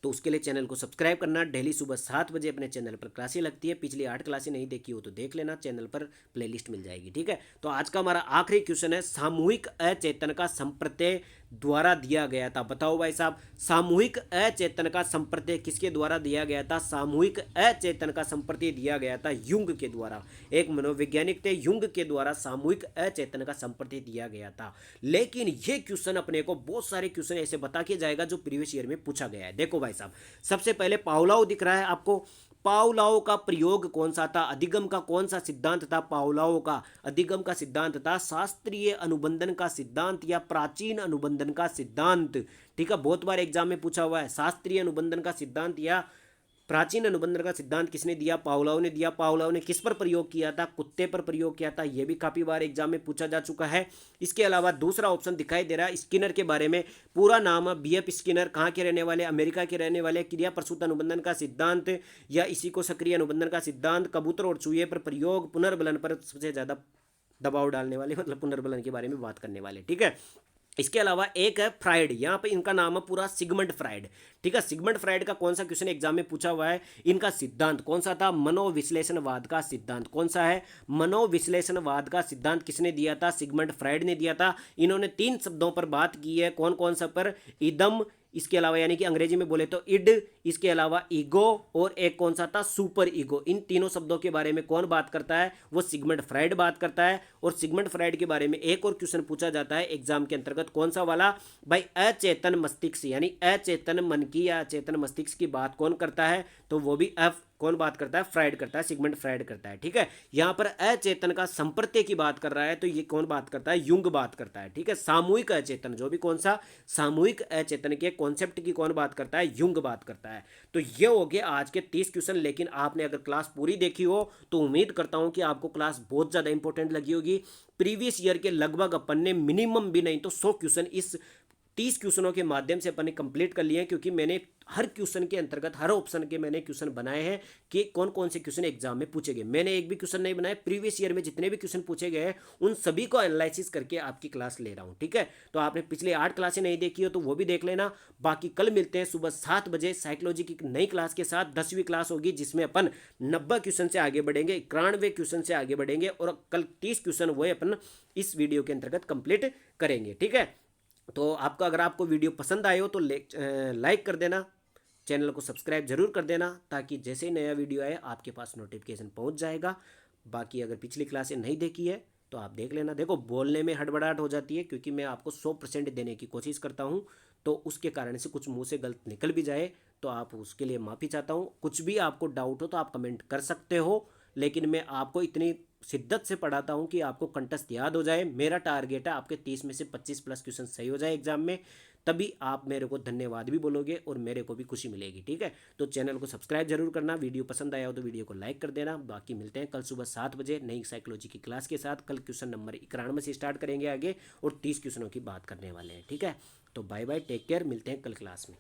तो उसके लिए चैनल को सब्सक्राइब करना। डेली सुबह 7 बजे अपने चैनल पर क्लासें लगती है। पिछली 8 क्लासें नहीं देखी हो तो देख लेना, चैनल पर प्लेलिस्ट मिल जाएगी। ठीक है, तो आज का हमारा आखिरी क्वेश्चन है, सामूहिक अचेतन का संप्रत्यय द्वारा दिया गया था। बताओ भाई साहब, सामूहिक अचेतन का संप्रत्यय किसके द्वारा दिया गया था? सामूहिक अचेतन का संप्रत्यय दिया गया था युंग के द्वारा। एक मनोवैज्ञानिक थे, युंग के द्वारा सामूहिक अचेतन का संप्रत्यय दिया गया था। लेकिन ये क्वेश्चन अपने को बहुत सारे क्वेश्चन ऐसे बता के जाएगा जो प्रीवियस ईयर में पूछा गया है। देखो भाई साहब, सबसे पहले पावलोव दिख रहा है आपको। पावलोव का प्रयोग कौन सा था? अधिगम का कौन सा सिद्धांत था? पावलोव का अधिगम का सिद्धांत था शास्त्रीय अनुबंधन का सिद्धांत या प्राचीन अनुबंधन का सिद्धांत। ठीक है, बहुत बार एग्जाम में पूछा हुआ है, शास्त्रीय अनुबंधन का सिद्धांत या प्राचीन अनुबंधन का सिद्धांत किसने दिया? पावलोव ने दिया। पावलोव ने किस पर प्रयोग किया था? कुत्ते पर प्रयोग किया था। यह भी काफी बार एग्जाम में पूछा जा चुका है। इसके अलावा दूसरा ऑप्शन दिखाई दे रहा है स्किनर के बारे में। पूरा नाम बीएफ स्किनर, कहाँ के रहने वाले? अमेरिका के रहने वाले। क्रिया प्रसूत अनुबंधन का सिद्धांत या इसी को सक्रिय अनुबंधन का सिद्धांत, कबूतर और चूहे पर प्रयोग, पुनर्बलन पर सबसे ज्यादा दबाव डालने वाले, मतलब पुनर्बलन के बारे में बात करने वाले। ठीक है, इसके अलावा एक है फ्राइड, यहाँ पे इनका नाम है पूरा सिगमंड फ्राइड। ठीक है, सिगमंड फ्राइड का कौन सा क्वेश्चन एग्जाम में पूछा हुआ है? इनका सिद्धांत कौन सा था? मनोविश्लेषणवाद का सिद्धांत। कौन सा है? मनोविश्लेषणवाद का सिद्धांत किसने दिया था? सिगमंड फ्राइड ने दिया था। इन्होंने 3 शब्दों पर बात की है। कौन कौन सा पर? इदम, इसके अलावा यानी कि अंग्रेजी में बोले तो इड, इसके अलावा ईगो, और एक कौन सा था? Super ego. इन तीनों शब्दों के बारे में कौन बात करता है? वो सिगमंड फ्राइड बात करता है। और सिगमंड फ्राइड के बारे में एक और क्वेश्चन पूछा जाता है एग्जाम के अंतर्गत, कौन सा वाला भाई? अचेतन मस्तिष्क यानी अचेतन मन की या अचेतन मस्तिष्क की बात कौन करता है? तो वो भी कौन बात करता है? फ्राइड करता है, सिगमंड फ्राइड करता है। ठीक है, यहां पर अचेतन का संप्रत्यय की बात कर रहा है तो ये कौन बात करता है? युंग बात करता है। ठीक है, सामूहिक अचेतन, जो भी कौन सा सामूहिक अचेतन के कॉन्सेप्ट की कौन बात करता है? युंग बात करता है। तो ये हो गए आज के 30 क्वेश्चन। लेकिन आपने अगर क्लास पूरी देखी हो तो उम्मीद करता हूं कि आपको क्लास बहुत ज्यादा इंपॉर्टेंट लगी होगी। प्रीवियस ईयर के लगभग अपन ने मिनिमम भी नहीं तो 100 क्वेश्चन इस 30 क्वेश्चनों के माध्यम से अपन ने कंप्लीट कर लिए हैं, क्योंकि मैंने हर क्वेश्चन के अंतर्गत हर ऑप्शन के मैंने क्वेश्चन बनाए हैं कि कौन कौन से क्वेश्चन एग्जाम में पूछे गए। मैंने एक भी क्वेश्चन नहीं बनाए, प्रीवियस ईयर में जितने भी क्वेश्चन पूछे गए हैं उन सभी को एनालिसिस करके आपकी क्लास ले रहा हूं। ठीक है, तो आपने पिछले 8 क्लासें नहीं देखी हो तो वो भी देख लेना। बाकी कल मिलते हैं सुबह 7 बजे साइकोलॉजी की नई क्लास के साथ। 10वीं क्लास होगी जिसमें अपन 90 क्वेश्चन से आगे बढ़ेंगे, 91 क्वेश्चन से आगे बढ़ेंगे, और कल 30 क्वेश्चन वो अपन इस वीडियो के अंतर्गत कंप्लीट करेंगे। ठीक है, तो आपका अगर आपको वीडियो पसंद आए हो तो लाइक कर देना, चैनल को सब्सक्राइब जरूर कर देना, ताकि जैसे ही नया वीडियो आए आपके पास नोटिफिकेशन पहुंच जाएगा। बाकी अगर पिछली क्लासें नहीं देखी है तो आप देख लेना। देखो, बोलने में हड़बड़ाहट हो जाती है क्योंकि मैं आपको 100% देने की कोशिश करता हूं, तो उसके कारण से कुछ मुंह से गलत निकल भी जाए तो आप उसके लिए माफ़ी चाहता हूं। कुछ भी आपको डाउट हो तो आप कमेंट कर सकते हो, लेकिन मैं आपको इतनी शिद्दत से पढ़ाता हूं कि आपको कंठस्थ याद हो जाए। मेरा टारगेट है आपके 30 में से 25 प्लस क्वेश्चन सही हो जाए एग्जाम में, तभी आप मेरे को धन्यवाद भी बोलोगे और मेरे को भी खुशी मिलेगी। ठीक है, तो चैनल को सब्सक्राइब जरूर करना। वीडियो पसंद आया हो तो वीडियो को लाइक कर देना। बाकी मिलते हैं कल सुबह 7 बजे नई साइकोलॉजी की क्लास के साथ। कल क्वेश्चन नंबर 91 से स्टार्ट करेंगे आगे और 30 क्वेश्चनों की बात करने वाले हैं। ठीक है, तो बाय बाय, टेक केयर, मिलते हैं कल क्लास में।